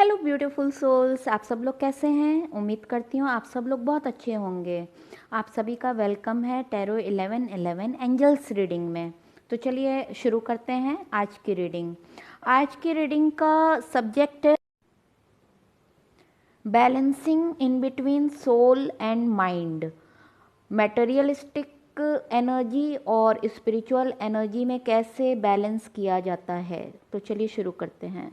Hello beautiful souls, आप सब लोग कैसे हैं। उम्मीद करती हूँ आप सब लोग बहुत अच्छे होंगे। आप सभी का वेलकम है टैरो 1111 एंजल्स रीडिंग में। तो चलिए शुरू करते हैं आज की रीडिंग। आज की रीडिंग का सब्जेक्ट है balancing in between soul and mind. Materialistic energy और स्पिरिचुअल एनर्जी में कैसे बैलेंस किया जाता है। तो चलिए शुरू करते हैं।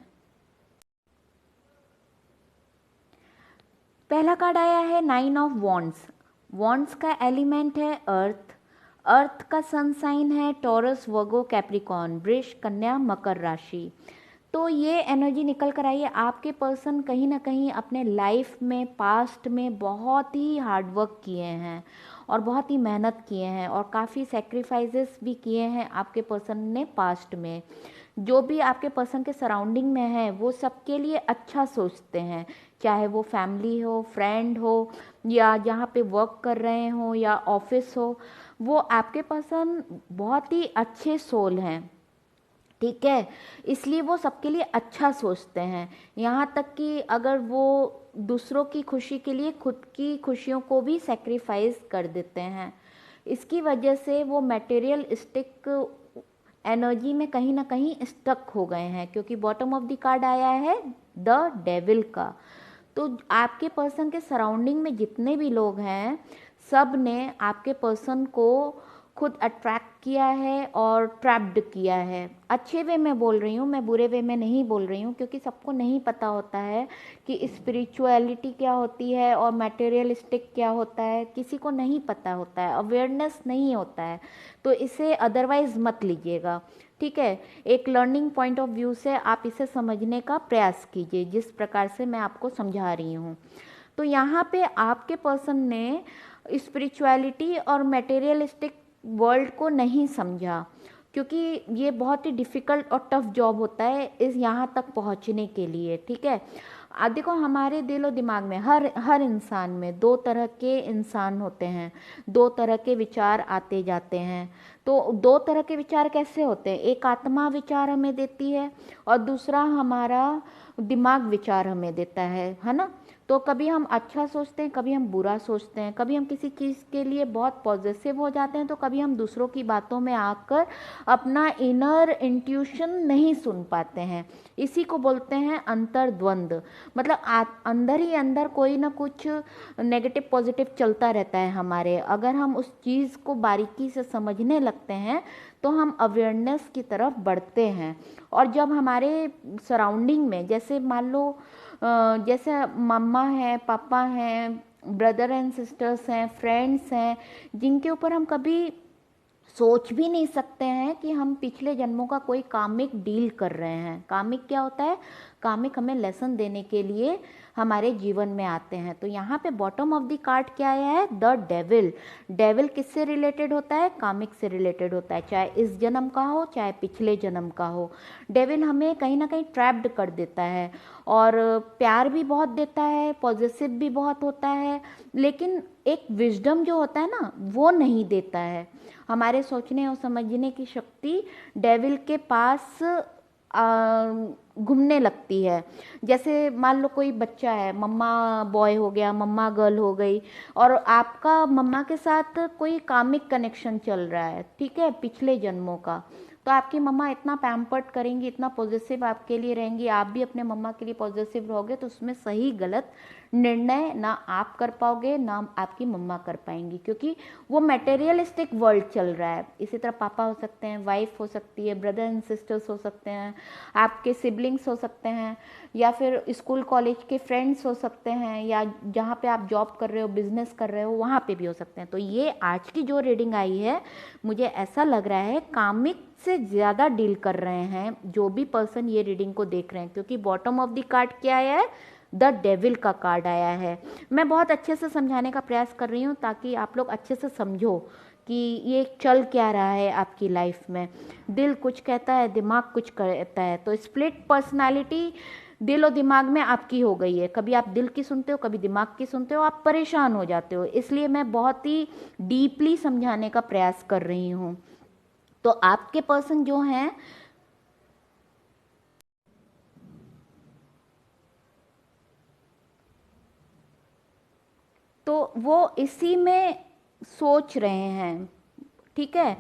पहला कार्ड आया है 9 ऑफ वॉन्ड्स। वॉन्ड्स का एलिमेंट है अर्थ। अर्थ का सन साइन है टॉरस, वर्गो, कैप्रिकॉर्न, वृष, कन्या, मकर राशि। तो ये एनर्जी निकल कर आई है। आपके पर्सन कहीं ना कहीं अपने लाइफ में पास्ट में बहुत ही हार्ड वर्क किए हैं और बहुत ही मेहनत किए हैं और काफ़ी सेक्रीफाइसेस भी किए हैं आपके पर्सन ने पास्ट में। जो भी आपके पर्सन के सराउंडिंग में है वो सबके लिए अच्छा सोचते हैं, चाहे वो फैमिली हो, फ्रेंड हो, या जहाँ पे वर्क कर रहे हो या ऑफिस हो। वो आपके पर्सन बहुत ही अच्छे सोल हैं, ठीक है। इसलिए वो सबके लिए अच्छा सोचते हैं। यहाँ तक कि अगर वो दूसरों की खुशी के लिए खुद की खुशियों को भी सेक्रीफाइस कर देते हैं। इसकी वजह से वो मटेरियलिस्टिक एनर्जी में कहीं ना कहीं स्टक हो गए हैं, क्योंकि बॉटम ऑफ द कार्ड आया है द डेविल का। तो आपके पर्सन के सराउंडिंग में जितने भी लोग हैं, सब ने आपके पर्सन को खुद अट्रैक्ट किया है और ट्रैप्ड किया है। अच्छे वे में बोल रही हूँ, मैं बुरे वे में नहीं बोल रही हूँ, क्योंकि सबको नहीं पता होता है कि स्पिरिचुअलिटी क्या होती है और मटेरियलिस्टिक क्या होता है। किसी को नहीं पता होता है, अवेयरनेस नहीं होता है। तो इसे अदरवाइज मत लीजिएगा, ठीक है। एक लर्निंग पॉइंट ऑफ व्यू से आप इसे समझने का प्रयास कीजिए, जिस प्रकार से मैं आपको समझा रही हूँ। तो यहाँ पे आपके पर्सन ने स्पिरिचुअलिटी और मटेरियलिस्टिक वर्ल्ड को नहीं समझा, क्योंकि ये बहुत ही डिफ़िकल्ट और टफ जॉब होता है इस यहाँ तक पहुँचने के लिए, ठीक है। देखो, हमारे दिल और दिमाग में हर इंसान में दो तरह के इंसान होते हैं, दो तरह के विचार आते जाते हैं। तो दो तरह के विचार कैसे होते हैं, एक आत्मा विचार हमें देती है और दूसरा हमारा दिमाग विचार हमें देता है ना। तो कभी हम अच्छा सोचते हैं, कभी हम बुरा सोचते हैं, कभी हम किसी चीज़ के लिए बहुत पॉजिटिव हो जाते हैं, तो कभी हम दूसरों की बातों में आकर अपना इनर इंट्यूशन नहीं सुन पाते हैं। इसी को बोलते हैं अंतर्द्वंद। मतलब अंदर ही अंदर कोई ना कुछ नेगेटिव पॉजिटिव चलता रहता है हमारे। अगर हम उस चीज़ को बारीकी से समझने लगते हैं तो हम अवेयरनेस की तरफ बढ़ते हैं। और जब हमारे सराउंडिंग में, जैसे मान लो जैसे मम्मा है, पापा हैं, ब्रदर एंड सिस्टर्स हैं, फ्रेंड्स हैं, जिनके ऊपर हम कभी सोच भी नहीं सकते हैं कि हम पिछले जन्मों का कोई कामिक डील कर रहे हैं। कामिक क्या होता है? कामिक हमें लेसन देने के लिए हमारे जीवन में आते हैं। तो यहाँ पे बॉटम ऑफ द कार्ड क्या आया है? The devil. डेविल किससे रिलेटेड होता है? कामिक से रिलेटेड होता है, चाहे इस जन्म का हो चाहे पिछले जन्म का हो। डेविल हमें कहीं ना कहीं ट्रैप्ड कर देता है और प्यार भी बहुत देता है, पॉजिटिव भी बहुत होता है, लेकिन एक विजडम जो होता है ना, वो नहीं देता है। हमारे सोचने और समझने की शक्ति डेविल के पास घूमने लगती है। जैसे मान लो कोई बच्चा है, मम्मा बॉय हो गया, मम्मा गर्ल हो गई, और आपका मम्मा के साथ कोई कामिक कनेक्शन चल रहा है, ठीक है, पिछले जन्मों का। तो आपकी मम्मा इतना पैम्पर्ड करेंगी, इतना पॉजिटिव आपके लिए रहेंगी, आप भी अपने मम्मा के लिए पॉजिटिव रहोगे, तो उसमें सही गलत निर्णय ना आप कर पाओगे ना आपकी मम्मा कर पाएंगी, क्योंकि वो मटेरियलिस्टिक वर्ल्ड चल रहा है। इसी तरह पापा हो सकते हैं, वाइफ हो सकती है, ब्रदर एंड सिस्टर्स हो सकते हैं, आपके सिबलिंग्स हो सकते हैं, या फिर स्कूल कॉलेज के फ्रेंड्स हो सकते हैं, या जहाँ पे आप जॉब कर रहे हो, बिजनेस कर रहे हो, वहाँ पे भी हो सकते हैं। तो ये आज की जो रीडिंग आई है, मुझे ऐसा लग रहा है कामिक से ज़्यादा डील कर रहे हैं जो भी पर्सन ये रीडिंग को देख रहे हैं, क्योंकि बॉटम ऑफ द कार्ड क्या आया है? द डेविल का कार्ड आया है। मैं बहुत अच्छे से समझाने का प्रयास कर रही हूँ ताकि आप लोग अच्छे से समझो कि ये चल क्या रहा है आपकी लाइफ में। दिल कुछ कहता है, दिमाग कुछ कहता है। तो स्प्लिट पर्सनालिटी दिल और दिमाग में आपकी हो गई है। कभी आप दिल की सुनते हो, कभी दिमाग की सुनते हो, आप परेशान हो जाते हो। इसलिए मैं बहुत ही डीपली समझाने का प्रयास कर रही हूँ। तो आपके पर्सन जो हैं, तो वो इसी में सोच रहे हैं, ठीक है।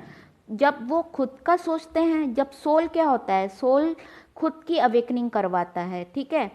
जब वो खुद का सोचते हैं, जब सोल क्या होता है, सोल खुद की अवेकनिंग करवाता है, ठीक है।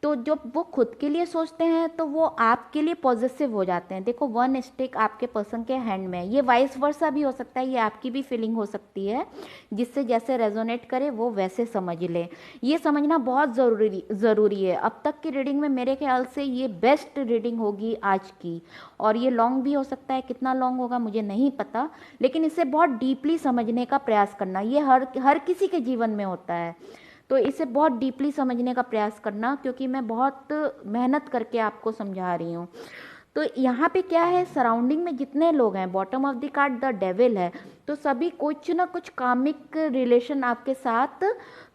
तो जब वो खुद के लिए सोचते हैं तो वो आपके लिए पॉजिटिव हो जाते हैं। देखो, वन स्टिक आपके पर्सन के हैंड में है, ये वाइस वर्सा भी हो सकता है, ये आपकी भी फीलिंग हो सकती है, जिससे जैसे रेजोनेट करे वो वैसे समझ ले। ये समझना बहुत ज़रूरी है। अब तक की रीडिंग में मेरे ख्याल से ये बेस्ट रीडिंग होगी आज की, और ये लॉन्ग भी हो सकता है, कितना लॉन्ग होगा मुझे नहीं पता, लेकिन इसे बहुत डीपली समझने का प्रयास करना, ये हर किसी के जीवन में होता है। तो इसे बहुत डीपली समझने का प्रयास करना, क्योंकि मैं बहुत मेहनत करके आपको समझा रही हूँ। तो यहाँ पे क्या है, सराउंडिंग में जितने लोग हैं, bottom of the card the devil है, तो सभी कुछ ना कुछ कामिक रिलेशन आपके साथ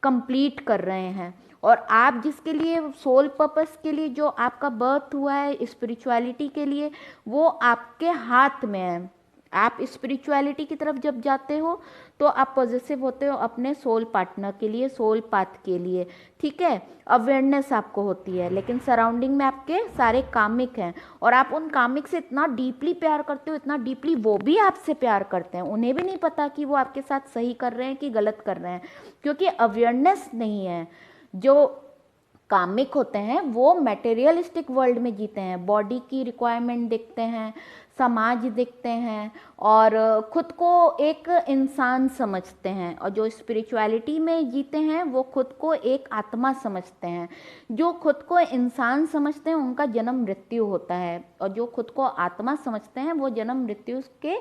कंप्लीट कर रहे हैं। और आप जिसके लिए सोल पर्पस के लिए जो आपका बर्थ हुआ है, स्पिरिचुअलिटी के लिए, वो आपके हाथ में है। आप स्पिरिचुअलिटी की तरफ जब जाते हो तो आप पॉजिटिव होते हो अपने सोल पार्टनर के लिए, सोल पाथ के लिए, ठीक है। अवेयरनेस आपको होती है, लेकिन सराउंडिंग में आपके सारे कामिक हैं, और आप उन कामिक से इतना डीपली प्यार करते हो, इतना डीपली वो भी आपसे प्यार करते हैं। उन्हें भी नहीं पता कि वो आपके साथ सही कर रहे हैं कि गलत कर रहे हैं, क्योंकि अवेयरनेस नहीं है। जो कामिक होते हैं वो मटेरियलिस्टिक वर्ल्ड में जीते हैं, बॉडी की रिक्वायरमेंट देखते हैं, समाज देखते हैं, और खुद को एक इंसान समझते हैं। और जो स्पिरिचुअलिटी में जीते हैं वो खुद को एक आत्मा समझते हैं। जो खुद को इंसान समझते हैं उनका जन्म मृत्यु होता है, और जो खुद को आत्मा समझते हैं वो जन्म मृत्यु के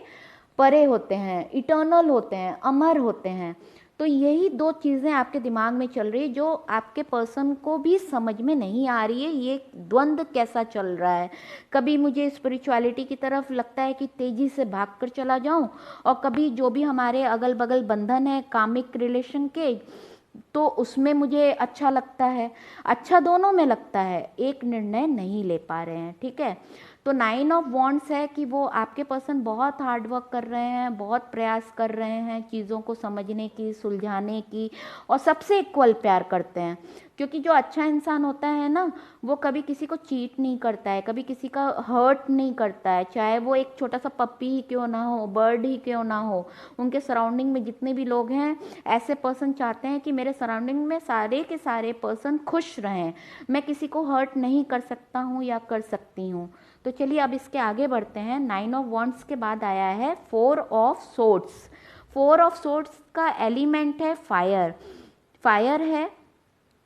परे होते हैं, इटर्नल होते हैं, अमर होते हैं। तो यही दो चीज़ें आपके दिमाग में चल रही है, जो आपके पर्सन को भी समझ में नहीं आ रही है, ये द्वंद्व कैसा चल रहा है। कभी मुझे स्पिरिचुअलिटी की तरफ लगता है कि तेज़ी से भागकर चला जाऊं, और कभी जो भी हमारे अगल बगल बंधन है कामिक रिलेशन के, तो उसमें मुझे अच्छा लगता है। अच्छा दोनों में लगता है, एक निर्णय नहीं ले पा रहे हैं, ठीक है। तो 9 ऑफ वॉन्ड्स है कि वो आपके पर्सन बहुत हार्ड वर्क कर रहे हैं, बहुत प्रयास कर रहे हैं चीज़ों को समझने की, सुलझाने की, और सबसे इक्वल प्यार करते हैं। क्योंकि जो अच्छा इंसान होता है ना, वो कभी किसी को चीट नहीं करता है, कभी किसी का हर्ट नहीं करता है, चाहे वो एक छोटा सा पप्पी ही क्यों ना हो, बर्ड ही क्यों ना हो। उनके सराउंडिंग में जितने भी लोग हैं, ऐसे पर्सन चाहते हैं कि मेरे सराउंडिंग में सारे के सारे पर्सन खुश रहें, मैं किसी को हर्ट नहीं कर सकता हूँ या कर सकती हूँ। तो चलिए अब इसके आगे बढ़ते हैं। 9 ऑफ वॉन्ड्स के बाद आया है 4 ऑफ सोर्ड्स। 4 ऑफ सोर्ड्स का एलिमेंट है फायर, फायर है,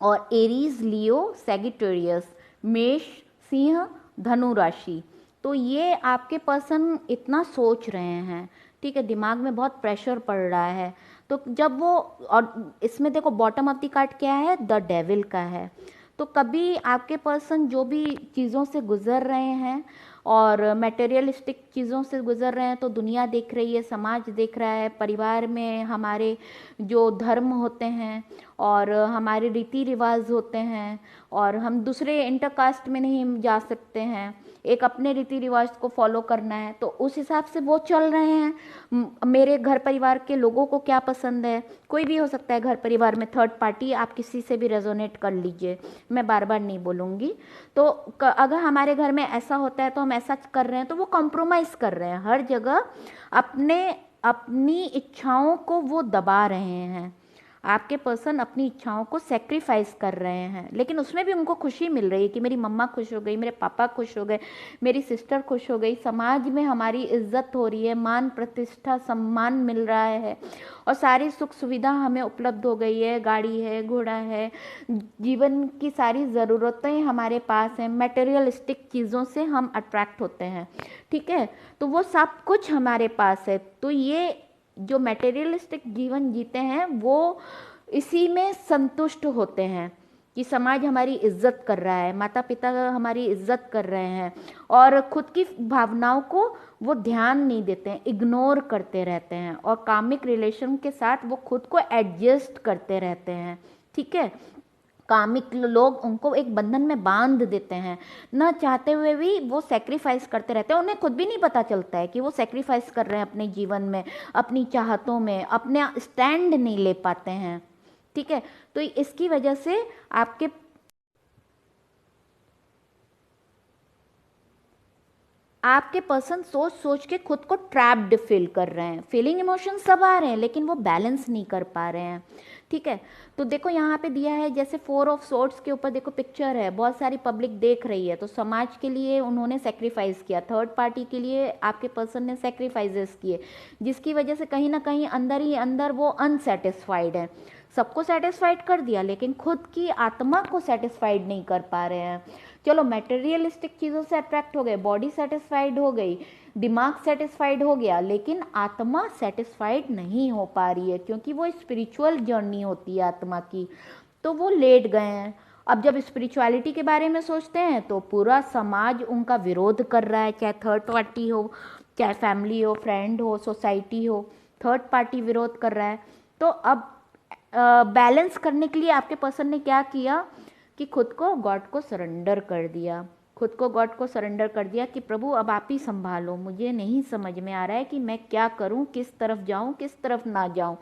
और एरीज, लियो, सेगिटेरियस, मेष, सिंह, धनु राशि। तो ये आपके पर्सन इतना सोच रहे हैं, ठीक है, दिमाग में बहुत प्रेशर पड़ रहा है। तो जब वो, और इसमें देखो बॉटम ऑफ द कार्ड क्या है, द डेविल का है। तो कभी आपके पर्सन जो भी चीज़ों से गुजर रहे हैं, और मटेरियलिस्टिक चीज़ों से गुजर रहे हैं, तो दुनिया देख रही है, समाज देख रहा है, परिवार में हमारे जो धर्म होते हैं और हमारे रीति रिवाज होते हैं, और हम दूसरे इंटरकास्ट में नहीं जा सकते हैं, एक अपने रीति रिवाज को फॉलो करना है, तो उस हिसाब से वो चल रहे हैं। मेरे घर परिवार के लोगों को क्या पसंद है, कोई भी हो सकता है घर परिवार में, थर्ड पार्टी, आप किसी से भी रेजोनेट कर लीजिए, मैं बार बार नहीं बोलूँगी। तो अगर हमारे घर में ऐसा होता है तो हम ऐसा कर रहे हैं, तो वो कॉम्प्रोमाइज़ कर रहे हैं हर जगह, अपनी इच्छाओं को वो दबा रहे हैं। आपके पर्सन अपनी इच्छाओं को सेक्रीफाइस कर रहे हैं, लेकिन उसमें भी उनको खुशी मिल रही है कि मेरी मम्मा खुश हो गई, मेरे पापा खुश हो गए, मेरी सिस्टर खुश हो गई, समाज में हमारी इज्जत हो रही है, मान प्रतिष्ठा सम्मान मिल रहा है, और सारी सुख सुविधा हमें उपलब्ध हो गई है, गाड़ी है, घोड़ा है, जीवन की सारी ज़रूरतें हमारे पास हैं, मटेरियलिस्टिक चीज़ों से हम अट्रैक्ट होते हैं, ठीक है। तो वो सब कुछ हमारे पास है। तो ये जो मटेरियलिस्टिक जीवन जीते हैं वो इसी में संतुष्ट होते हैं कि समाज हमारी इज्जत कर रहा है, माता पिता हमारी इज्जत कर रहे हैं, और खुद की भावनाओं को वो ध्यान नहीं देते हैं, इग्नोर करते रहते हैं, और कामिक रिलेशन के साथ वो खुद को एडजस्ट करते रहते हैं, ठीक है। कामिक लोग उनको एक बंधन में बांध देते हैं, न चाहते हुए भी वो सेक्रीफाइस करते रहते हैं, उन्हें खुद भी नहीं पता चलता है कि वो सेक्रीफाइस कर रहे हैं अपने जीवन में, अपनी चाहतों में, अपने स्टैंड नहीं ले पाते हैं, ठीक है। तो इसकी वजह से आपके आपके पर्सन सोच सोच के खुद को ट्रैप्ड फील कर रहे हैं, फीलिंग इमोशन सब आ रहे हैं लेकिन वो बैलेंस नहीं कर पा रहे हैं। ठीक है, तो देखो यहाँ पे दिया है जैसे 4 ऑफ सोर्ड्स के ऊपर देखो पिक्चर है, बहुत सारी पब्लिक देख रही है, तो समाज के लिए उन्होंने सेक्रीफाइस किया, थर्ड पार्टी के लिए आपके पर्सन ने सेक्रीफाइसेस किए, जिसकी वजह से कहीं ना कहीं अंदर ही अंदर वो अनसेटिस्फाइड है। सबको सेटिस्फाइड कर दिया लेकिन खुद की आत्मा को सेटिस्फाइड नहीं कर पा रहे हैं। चलो मटेरियलिस्टिक चीज़ों से अट्रैक्ट हो गए, बॉडी सेटिस्फाइड हो गई, दिमाग सेटिस्फाइड हो गया, लेकिन आत्मा सेटिस्फाइड नहीं हो पा रही है, क्योंकि वो स्पिरिचुअल जर्नी होती है आत्मा की। तो वो लेट गए हैं। अब जब स्पिरिचुअलिटी के बारे में सोचते हैं तो पूरा समाज उनका विरोध कर रहा है, चाहे थर्ड पार्टी हो, चाहे फैमिली हो, फ्रेंड हो, सोसाइटी हो, थर्ड पार्टी विरोध कर रहा है। तो अब बैलेंस करने के लिए आपके पर्सन ने क्या किया कि खुद को गॉड को सरेंडर कर दिया, खुद को गॉड को सरेंडर कर दिया कि प्रभु अब आप ही संभालो, मुझे नहीं समझ में आ रहा है कि मैं क्या करूं, किस तरफ जाऊं, किस तरफ ना जाऊं।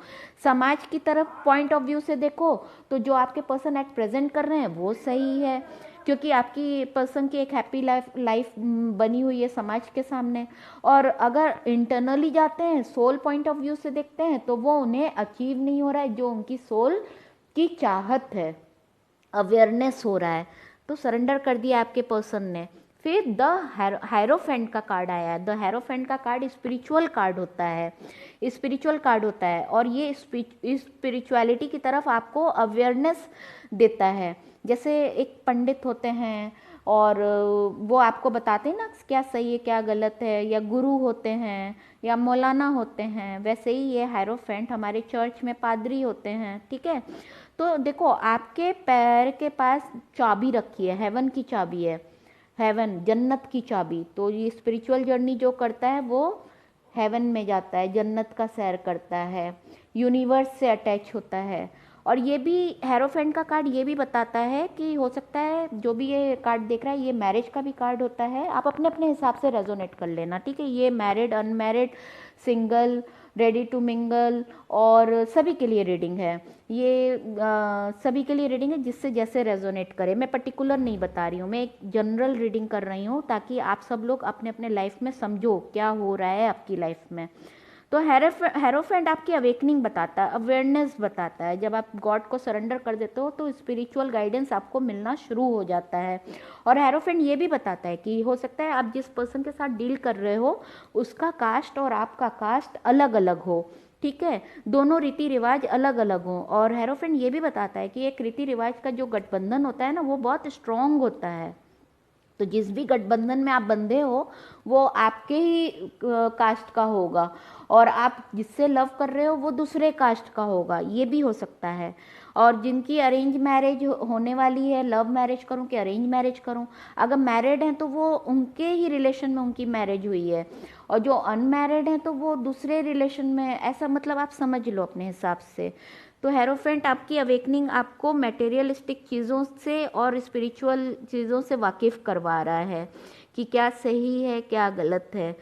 समाज की तरफ पॉइंट ऑफ व्यू से देखो तो जो आपके पर्सन एट प्रेजेंट कर रहे हैं वो सही है, क्योंकि आपकी पर्सन की एक हैप्पी लाइफ लाइफ बनी हुई है समाज के सामने। और अगर इंटरनली जाते हैं, सोल पॉइंट ऑफ व्यू से देखते हैं, तो वो उन्हें अचीव नहीं हो रहा है जो उनकी सोल की चाहत है, अवेयरनेस हो रहा है। तो सरेंडर कर दिया आपके पर्सन ने। फिर द हायरोफेंट का कार्ड आया है। द हायरोफेंट का कार्ड स्पिरिचुअल कार्ड होता है, स्पिरिचुअल कार्ड होता है, और ये स्पिरिचुअलिटी की तरफ आपको अवेयरनेस देता है। जैसे एक पंडित होते हैं और वो आपको बताते हैं ना क्या सही है क्या गलत है, या गुरु होते हैं या मौलाना होते हैं, वैसे ही ये हायरोफेंट हमारे चर्च में पादरी होते हैं। ठीक है, तो देखो आपके पैर के पास चाबी रखी है, हेवन की चाबी है, हेवन जन्नत की चाबी। तो ये स्पिरिचुअल जर्नी जो करता है वो हेवन में जाता है, जन्नत का सैर करता है, यूनिवर्स से अटैच होता है। और ये भी हेरोफेंट का कार्ड ये भी बताता है कि हो सकता है जो भी ये कार्ड देख रहा है ये मैरिज का भी कार्ड होता है, आप अपने अपने हिसाब से रेजोनेट कर लेना। ठीक है, ये married, unmarried, single, ready to mingle और सभी के लिए रीडिंग है ये, सभी के लिए रीडिंग है, जिससे जैसे रेजोनेट करे। मैं पर्टिकुलर नहीं बता रही हूँ, मैं एक जनरल रीडिंग कर रही हूँ ताकि आप सब लोग अपने अपने लाइफ में समझो क्या हो रहा है आपकी लाइफ में। तो हेरोफेंट आपकी अवेकनिंग बताता है, अवेयरनेस बताता है। जब आप गॉड को सरेंडर कर देते हो तो स्पिरिचुअल गाइडेंस आपको मिलना शुरू हो जाता है। और हेरोफेंट ये भी बताता है कि हो सकता है आप जिस पर्सन के साथ डील कर रहे हो उसका कास्ट और आपका कास्ट अलग अलग हो। ठीक है, दोनों रीति रिवाज अलग अलग हों। और हेरोफेंट ये भी बताता है कि एक रीति रिवाज का जो गठबंधन होता है ना वो बहुत स्ट्रांग होता है। तो जिस भी गठबंधन में आप बंधे हो वो आपके ही कास्ट का होगा, और आप जिससे लव कर रहे हो वो दूसरे कास्ट का होगा, ये भी हो सकता है। और जिनकी अरेंज मैरिज होने वाली है, लव मैरिज करूं कि अरेंज मैरिज करूं, अगर मैरिड हैं तो वो उनके ही रिलेशन में उनकी मैरिज हुई है, और जो अनमैरिड हैं तो वो दूसरे रिलेशन में, ऐसा मतलब आप समझ लो अपने हिसाब से। तो हेरोफेंट आपकी अवेकनिंग आपको मटेरियलिस्टिक चीज़ों से और स्पिरिचुअल चीज़ों से वाकिफ़ करवा रहा है कि क्या सही है क्या गलत है।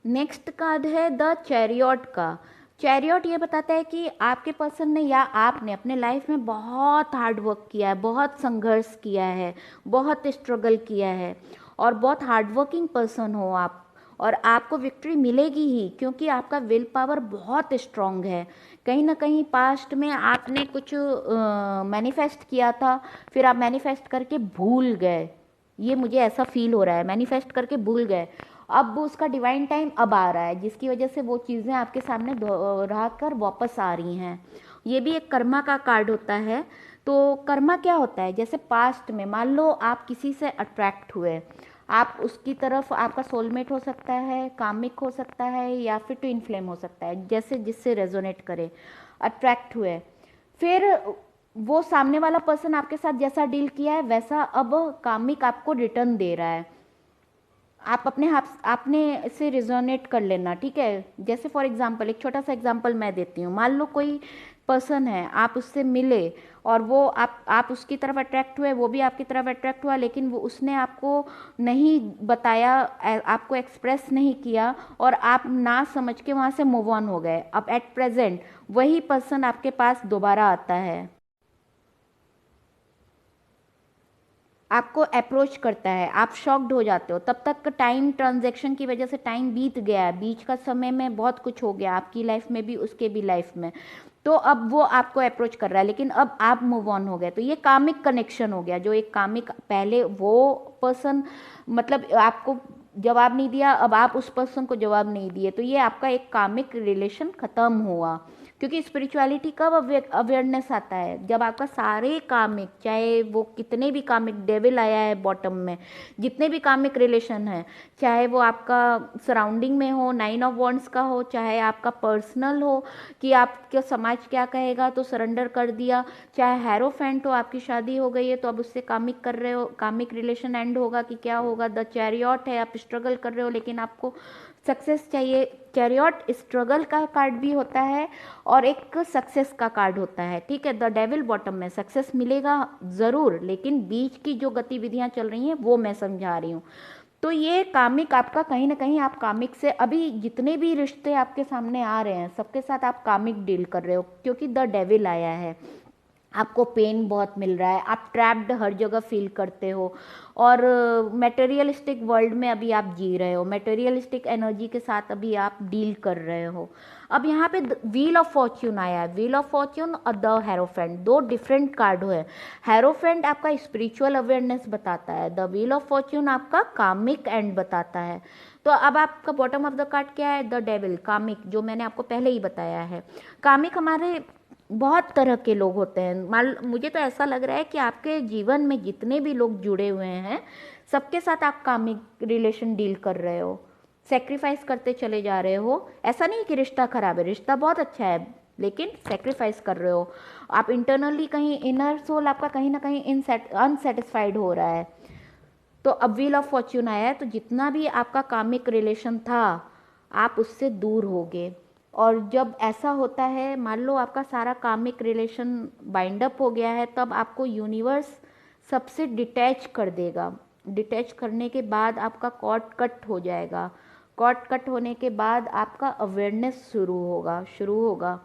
नेक्स्ट कार्ड है द चैरियट का। चैरियट ये बताता है कि आपके पर्सन ने या आपने अपने लाइफ में बहुत हार्ड वर्क किया है, बहुत संघर्ष किया है, बहुत स्ट्रगल किया है, और बहुत हार्ड वर्किंग पर्सन हो आप, और आपको विक्ट्री मिलेगी ही, क्योंकि आपका विल पावर बहुत स्ट्रांग है। कहीं ना कहीं पास्ट में आपने कुछ मैनिफेस्ट किया था, फिर आप मैनिफेस्ट करके भूल गए, ये मुझे ऐसा फील हो रहा है, मैनिफेस्ट करके भूल गए। अब उसका डिवाइन टाइम अब आ रहा है, जिसकी वजह से वो चीज़ें आपके सामने दोहरा कर वापस आ रही हैं। ये भी एक कर्मा का कार्ड होता है। तो कर्मा क्या होता है, जैसे पास्ट में मान लो आप किसी से अट्रैक्ट हुए, आप उसकी तरफ, आपका सोलमेट हो सकता है, कामिक हो सकता है, या फिर ट्विन फ्लेम हो सकता है, जैसे जिससे रेजोनेट करे, अट्रैक्ट हुए, फिर वो सामने वाला पर्सन आपके साथ जैसा डील किया है वैसा अब कामिक आपको रिटर्न दे रहा है। आप अपने आपने इसे रिजोनेट कर लेना। ठीक है, जैसे फॉर एग्जांपल एक छोटा सा एग्जांपल मैं देती हूँ। मान लो कोई पर्सन है, आप उससे मिले और वो आप उसकी तरफ अट्रैक्ट हुए, वो भी आपकी तरफ अट्रैक्ट हुआ, लेकिन वो उसने आपको नहीं बताया, आपको एक्सप्रेस नहीं किया, और आप ना समझ के वहाँ से मूव ऑन हो गए। अब एट प्रेजेंट वही पर्सन आपके पास दोबारा आता है। आपको अप्रोच करता है, आप शॉक्ड हो जाते हो। तब तक टाइम ट्रांजैक्शन की वजह से टाइम बीत गया है, बीच का समय में बहुत कुछ हो गया आपकी लाइफ में भी, उसके भी लाइफ में। तो अब वो आपको अप्रोच कर रहा है, लेकिन अब आप मूव ऑन हो गए। तो ये कामिक कनेक्शन हो गया। जो एक कामिक, पहले वो पर्सन मतलब आपको जवाब नहीं दिया, अब आप उस पर्सन को जवाब नहीं दिए, तो ये आपका एक कामिक रिलेशन खत्म हुआ। क्योंकि स्पिरिचुअलिटी कब अवेयरनेस आता है, जब आपका सारे कामिक, चाहे वो कितने भी कामिक, डेविल आया है बॉटम में, जितने भी कामिक रिलेशन है, चाहे वो आपका सराउंडिंग में हो, 9 ऑफ वॉन्ड्स का हो, चाहे आपका पर्सनल हो कि आपका समाज क्या कहेगा तो सरेंडर कर दिया, चाहे हैरोफेंट हो, आपकी शादी हो गई है तो अब उससे कामिक कर रहे हो, कामिक रिलेशन एंड होगा कि क्या होगा। द चैरियट है, आप स्ट्रगल कर रहे हो लेकिन आपको सक्सेस चाहिए। चैरियट स्ट्रगल का कार्ड भी होता है और एक सक्सेस का कार्ड होता है, ठीक है। द डेविल बॉटम में सक्सेस मिलेगा ज़रूर, लेकिन बीच की जो गतिविधियां चल रही हैं वो मैं समझा रही हूँ। तो ये कामिक आपका कहीं ना कहीं, आप कामिक से अभी जितने भी रिश्ते आपके सामने आ रहे हैं सबके साथ आप कामिक डील कर रहे हो, क्योंकि द डेविल आया है। आपको पेन बहुत मिल रहा है, आप ट्रैप्ड हर जगह फील करते हो, और मटेरियलिस्टिक वर्ल्ड में अभी आप जी रहे हो, मटेरियलिस्टिक एनर्जी के साथ अभी आप डील कर रहे हो। अब यहाँ पे व्हील ऑफ फॉर्च्यून आया है, व्हील ऑफ फॉर्च्यून और द हेरोफेंट, दो डिफरेंट कार्ड है। हेरोफेंट आपका स्पिरिचुअल अवेयरनेस बताता है, द व्हील ऑफ फॉर्च्यून आपका कामिक एंड बताता है। तो अब आपका बॉटम ऑफ द कार्ड क्या है, द डेविल, कामिक, जो मैंने आपको पहले ही बताया है। कामिक हमारे बहुत तरह के लोग होते हैं। मान, मुझे तो ऐसा लग रहा है कि आपके जीवन में जितने भी लोग जुड़े हुए हैं सबके साथ आप कामिक रिलेशन डील कर रहे हो, सेक्रीफाइस करते चले जा रहे हो। ऐसा नहीं कि रिश्ता खराब है, रिश्ता बहुत अच्छा है, लेकिन सेक्रीफाइस कर रहे हो आप इंटरनली, कहीं इनर सोल आपका कहीं ना कहीं अनसेटिस्फाइड हो रहा है। तो अब व्हील ऑफ फॉर्च्यून आया है, तो जितना भी आपका कामिक रिलेशन था आप उससे दूर होगे। और जब ऐसा होता है, मान लो आपका सारा कामिक रिलेशन बाइंड अप हो गया है, तब आपको यूनिवर्स सबसे डिटैच कर देगा। डिटैच करने के बाद आपका कॉर्ड कट हो जाएगा। कॉर्ड कट होने के बाद आपका अवेयरनेस शुरू होगा।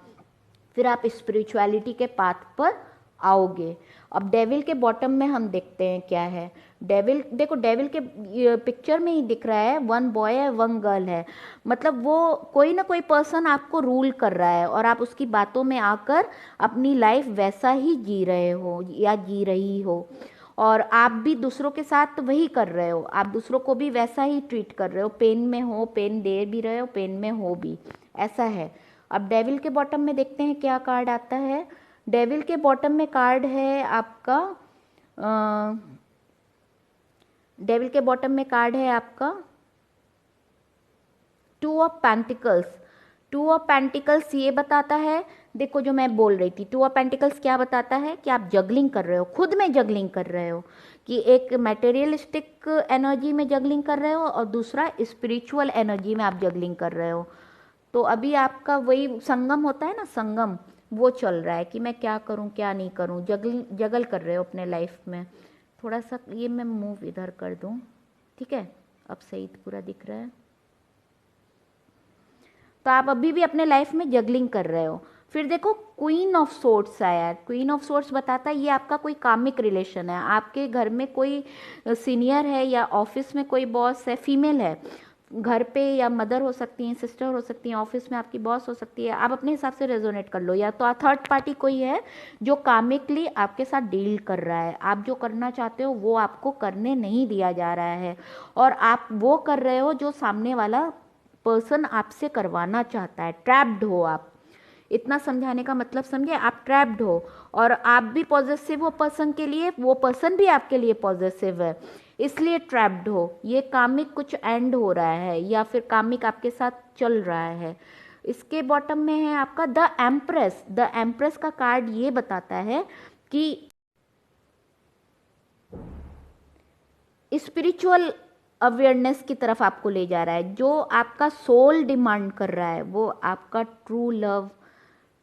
फिर आप स्पिरिचुअलिटी के पाथ पर आओगे। अब डेविल के बॉटम में हम देखते हैं क्या है। डेविल, देखो डेविल के पिक्चर में ही दिख रहा है, वन बॉय है, वन गर्ल है। मतलब वो कोई ना कोई पर्सन आपको रूल कर रहा है और आप उसकी बातों में आकर अपनी लाइफ वैसा ही जी रहे हो या जी रही हो। और आप भी दूसरों के साथ वही कर रहे हो, आप दूसरों को भी वैसा ही ट्रीट कर रहे हो, पेन में हो, पेन दे भी रहे हो, पेन में हो भी, ऐसा है। अब डेविल के बॉटम में देखते हैं क्या कार्ड आता है। डेविल के बॉटम में कार्ड है आपका, डेविल के बॉटम में कार्ड है आपका 2 ऑफ पेंटिकल्स। 2 ऑफ पेंटिकल्स ये बताता है, देखो जो मैं बोल रही थी, 2 ऑफ पेंटिकल्स क्या बताता है कि आप जगलिंग कर रहे हो, खुद में जगलिंग कर रहे हो, कि एक मटेरियलिस्टिक एनर्जी में जगलिंग कर रहे हो और दूसरा स्पिरिचुअल एनर्जी में आप जगलिंग कर रहे हो। तो अभी आपका वही संगम होता है ना, संगम, वो चल रहा है कि मैं क्या करूं क्या नहीं करूं, जगल कर रहे हो अपने लाइफ में। थोड़ा सा ये मैं मूव इधर कर दूं, ठीक है, अब सही पूरा दिख रहा है। तो आप अभी भी अपने लाइफ में जगलिंग कर रहे हो। फिर देखो क्वीन ऑफ सोर्ट्स आया है। क्वीन ऑफ सोर्ट्स बताता है ये आपका कोई कामिक रिलेशन है, आपके घर में कोई सीनियर है या ऑफिस में कोई बॉस है, फीमेल है, घर पे, या मदर हो सकती हैं, सिस्टर हो सकती हैं, ऑफिस में आपकी बॉस हो सकती है, आप अपने हिसाब से रेजोनेट कर लो। या तो थर्ड पार्टी कोई है जो कामिकली आपके साथ डील कर रहा है, आप जो करना चाहते हो वो आपको करने नहीं दिया जा रहा है, और आप वो कर रहे हो जो सामने वाला पर्सन आपसे करवाना चाहता है। ट्रैप्ड हो आप, इतना समझाने का मतलब समझे, आप ट्रैप्ड हो और आप भी पॉजेसिव हो पर्सन के लिए, वो पर्सन भी आपके लिए पॉजेसिव है, इसलिए ट्रैप्ड हो। ये कामिक कुछ एंड हो रहा है या फिर कामिक आपके साथ चल रहा है। इसके बॉटम में है आपका द एम्प्रेस। द एम्प्रेस का कार्ड ये बताता है कि स्पिरिचुअल अवेयरनेस की तरफ आपको ले जा रहा है। जो आपका सोल डिमांड कर रहा है वो आपका true love,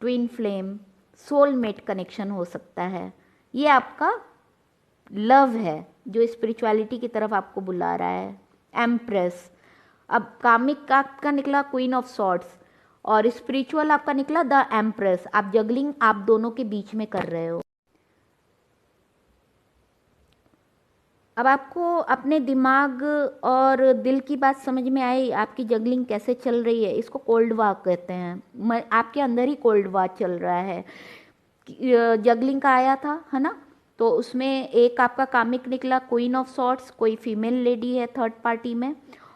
twin flame, soulmate connection हो सकता है। ये आपका लव है जो स्पिरिचुअलिटी की तरफ आपको बुला रहा है। एम्प्रेस। अब कामिक आपका निकला क्वीन ऑफ सॉर्ड्स और स्पिरिचुअल आपका निकला द एम्प्रेस। आप जगलिंग आप दोनों के बीच में कर रहे हो। अब आपको अपने दिमाग और दिल की बात समझ में आई, आपकी जगलिंग कैसे चल रही है। इसको कोल्ड वॉर कहते हैं। आपके अंदर ही कोल्ड वॉर चल रहा है। जगलिंग का आया था, है ना। तो उसमें एक आपका कामिक निकला, क्वीन ऑफ सॉर्ट्स, कोई फीमेल लेडी है थर्ड पार्टी में।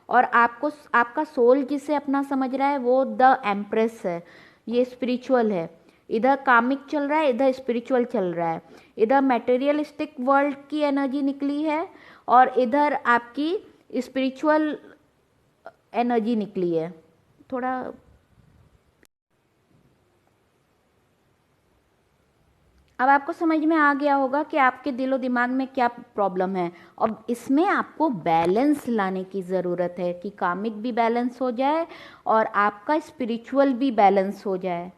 और आपको आपका सोल जिसे अपना समझ रहा है वो द एम्प्रेस है। ये स्पिरिचुअल है। इधर कामिक चल रहा है, इधर स्पिरिचुअल चल रहा है। इधर मटेरियलिस्टिक वर्ल्ड की एनर्जी निकली है और इधर आपकी स्पिरिचुअल एनर्जी निकली है। थोड़ा अब आपको समझ में आ गया होगा कि आपके दिलो दिमाग में क्या प्रॉब्लम है। अब इसमें आपको बैलेंस लाने की ज़रूरत है कि कामिक भी बैलेंस हो जाए और आपका स्पिरिचुअल भी बैलेंस हो जाए।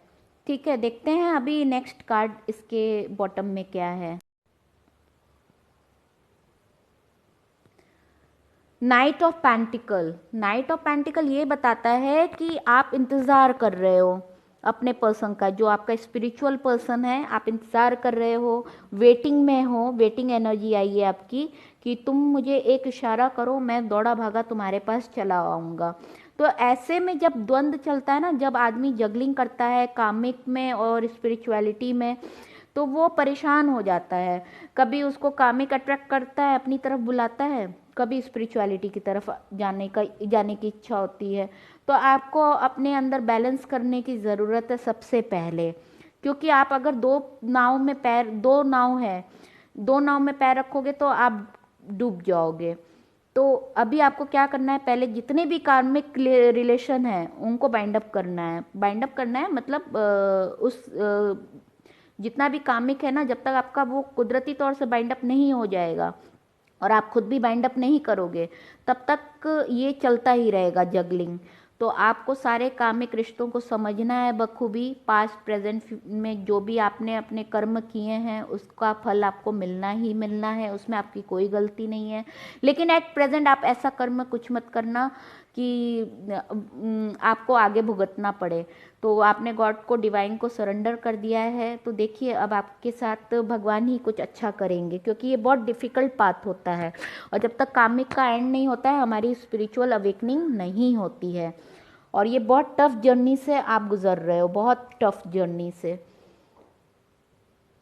ठीक है, देखते हैं अभी नेक्स्ट कार्ड इसके बॉटम में क्या है। Night of pentacle. Night of pentacle ये बताता है कि आप इंतज़ार कर रहे हो अपने पर्सन का, जो आपका स्पिरिचुअल पर्सन है। आप इंतज़ार कर रहे हो, वेटिंग में हो, वेटिंग एनर्जी आई है आपकी कि तुम मुझे एक इशारा करो, मैं दौड़ा भागा तुम्हारे पास चला आऊँगा। तो ऐसे में जब द्वंद्व चलता है ना, जब आदमी जगलिंग करता है कामिक में और स्पिरिचुअलिटी में, तो वो परेशान हो जाता है। कभी उसको कामिक अट्रैक्ट करता है, अपनी तरफ बुलाता है, कभी स्पिरिचुअलिटी की तरफ जाने की इच्छा होती है। तो आपको अपने अंदर बैलेंस करने की ज़रूरत है सबसे पहले। क्योंकि आप अगर दो नाव है, दो नाव में पैर रखोगे तो आप डूब जाओगे। तो अभी आपको क्या करना है, पहले जितने भी कार्मिक रिलेशन है उनको बाइंड अप करना है। बाइंड अप करना है मतलब जितना भी कामिक है ना, जब तक आपका वो कुदरती तौर से बाइंड अप नहीं हो जाएगा और आप खुद भी बाइंड अप नहीं करोगे, तब तक ये चलता ही रहेगा जगलिंग। तो आपको सारे कामिक रिश्तों को समझना है बखूबी। पास्ट प्रेजेंट में जो भी आपने अपने कर्म किए हैं उसका फल आपको मिलना ही मिलना है, उसमें आपकी कोई गलती नहीं है। लेकिन एट प्रेजेंट आप ऐसा कर्म कुछ मत करना कि आपको आगे भुगतना पड़े। तो आपने गॉड को, डिवाइन को सरेंडर कर दिया है, तो देखिए अब आपके साथ भगवान ही कुछ अच्छा करेंगे, क्योंकि ये बहुत डिफ़िकल्ट पाथ होता है। और जब तक कामिक का एंड नहीं होता है, हमारी स्पिरिचुअल अवेकनिंग नहीं होती है। और ये बहुत टफ जर्नी से आप गुजर रहे हो, बहुत टफ जर्नी से।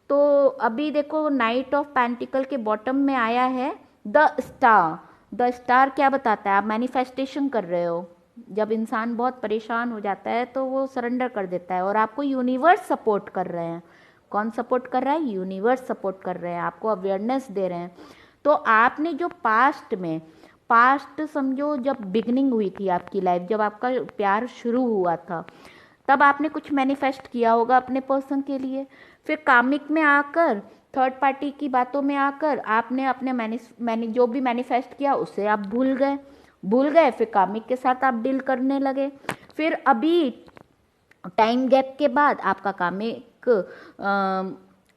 तो अभी देखो नाइट ऑफ पेंटिकल के बॉटम में आया है द स्टार। द स्टार क्या बताता है, आप मैनिफेस्टेशन कर रहे हो। जब इंसान बहुत परेशान हो जाता है तो वो सरेंडर कर देता है, और आपको यूनिवर्स सपोर्ट कर रहे हैं। कौन सपोर्ट कर रहा है, यूनिवर्स सपोर्ट कर रहे हैं, आपको अवेयरनेस दे रहे हैं। तो आपने जो पास्ट समझो, जब बिगनिंग हुई थी आपकी लाइफ, जब आपका प्यार शुरू हुआ था, तब आपने कुछ मैनिफेस्ट किया होगा अपने पर्सन के लिए। फिर कामिक में आकर, थर्ड पार्टी की बातों में आकर आपने अपने जो भी मैनिफेस्ट किया उसे आप भूल गए। फिर कामिक के साथ आप डील करने लगे। फिर अभी टाइम गैप के बाद आपका कामिक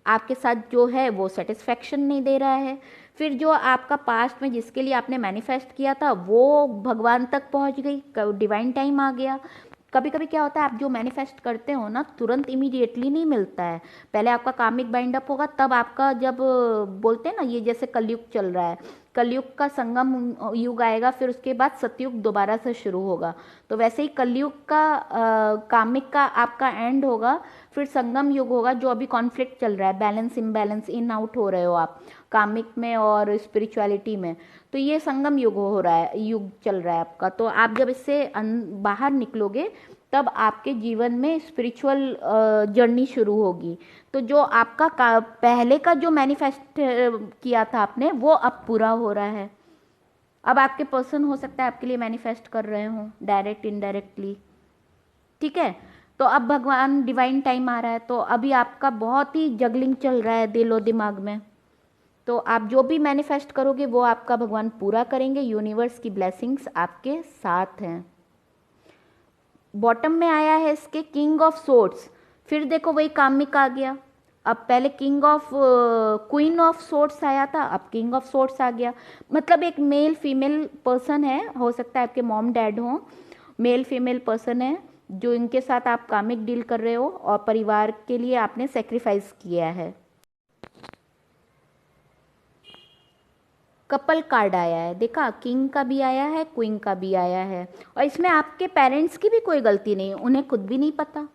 आपके साथ जो है वो सेटिस्फेक्शन नहीं दे रहा है। फिर जो आपका पास्ट में जिसके लिए आपने मैनिफेस्ट किया था वो भगवान तक पहुंच गई, डिवाइन टाइम आ गया। कभी कभी क्या होता है, आप जो मैनिफेस्ट करते हो ना, तुरंत इमीडिएटली नहीं मिलता है। पहले आपका कामिक बाइंड अप होगा, तब आपका, जब बोलते हैं ना, ये जैसे कलयुग चल रहा है, कलयुग का संगम युग आएगा, फिर उसके बाद सतयुग दोबारा से शुरू होगा। तो वैसे ही कलयुग का कामिक का आपका एंड होगा, फिर संगम युग होगा, जो अभी कॉन्फ्लिक्ट चल रहा है, बैलेंस इम्बैलेंस, इन आउट हो रहे हो आप कामिक में और स्पिरिचुअलिटी में। तो ये संगम युग हो रहा है, युग चल रहा है आपका। तो आप जब इससे बाहर निकलोगे, तब आपके जीवन में स्पिरिचुअल जर्नी शुरू होगी। तो जो आपका पहले का जो मैनिफेस्ट किया था आपने, वो अब पूरा हो रहा है। अब आपके पर्सन हो सकता है आपके लिए मैनिफेस्ट कर रहे हो, डायरेक्ट इनडायरेक्टली। ठीक है। तो अब भगवान डिवाइन टाइम आ रहा है, तो अभी आपका बहुत ही जगलिंग चल रहा है दिलो दिमाग में। तो आप जो भी मैनिफेस्ट करोगे वो आपका भगवान पूरा करेंगे। यूनिवर्स की ब्लेसिंग्स आपके साथ हैं। बॉटम में आया है इसके किंग ऑफ सोर्ड्स। फिर देखो वही कामिक आ गया। अब पहले क्वीन ऑफ सोर्ड्स आया था, अब किंग ऑफ सोर्ड्स आ गया। मतलब एक मेल फीमेल पर्सन है, हो सकता है आपके मॉम डैड हो, मेल फीमेल पर्सन है जो इनके साथ आप कामिक डील कर रहे हो, और परिवार के लिए आपने सेक्रीफाइस किया है। कपल कार्ड आया है, देखा, किंग का भी आया है, क्वीन का भी आया है। और इसमें आपके पेरेंट्स की भी कोई गलती नहीं, उन्हें खुद भी नहीं पता,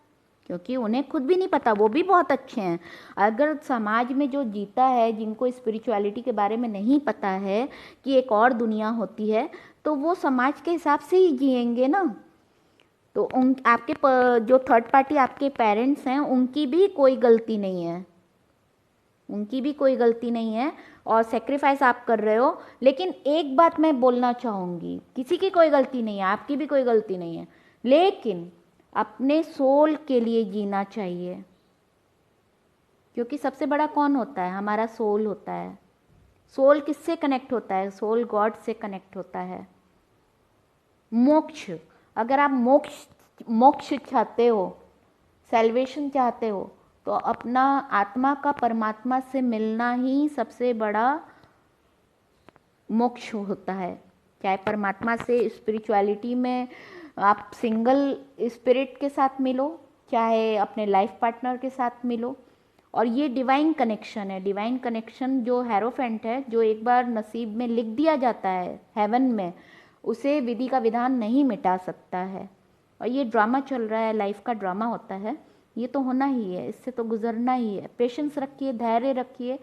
क्योंकि उन्हें खुद भी नहीं पता, वो भी बहुत अच्छे हैं। अगर समाज में जो जीता है, जिनको स्पिरिचुअलिटी के बारे में नहीं पता है कि एक और दुनिया होती है, तो वो समाज के हिसाब से ही जिएंगे ना। तो उन आपके जो थर्ड पार्टी आपके पेरेंट्स हैं, उनकी भी कोई गलती नहीं है, उनकी भी कोई गलती नहीं है, और सेक्रीफाइस आप कर रहे हो। लेकिन एक बात मैं बोलना चाहूँगी, किसी की कोई गलती नहीं है, आपकी भी कोई गलती नहीं है, लेकिन अपने सोल के लिए जीना चाहिए, क्योंकि सबसे बड़ा कौन होता है? हमारा सोल होता है। सोल किससे कनेक्ट होता है? सोल गॉड से कनेक्ट होता है। मोक्ष, अगर आप मोक्ष मोक्ष चाहते हो, सैल्वेशन चाहते हो, तो अपना आत्मा का परमात्मा से मिलना ही सबसे बड़ा मोक्ष होता है। चाहे परमात्मा से स्पिरिचुअलिटी में आप सिंगल स्पिरिट के साथ मिलो, चाहे अपने लाइफ पार्टनर के साथ मिलो, और ये डिवाइन कनेक्शन है। डिवाइन कनेक्शन जो हेरोफेंट है, जो एक बार नसीब में लिख दिया जाता है हेवन में, उसे विधि का विधान नहीं मिटा सकता है। और ये ड्रामा चल रहा है, लाइफ का ड्रामा होता है, ये तो होना ही है, इससे तो गुजरना ही है। पेशेंस रखिए, धैर्य रखिए,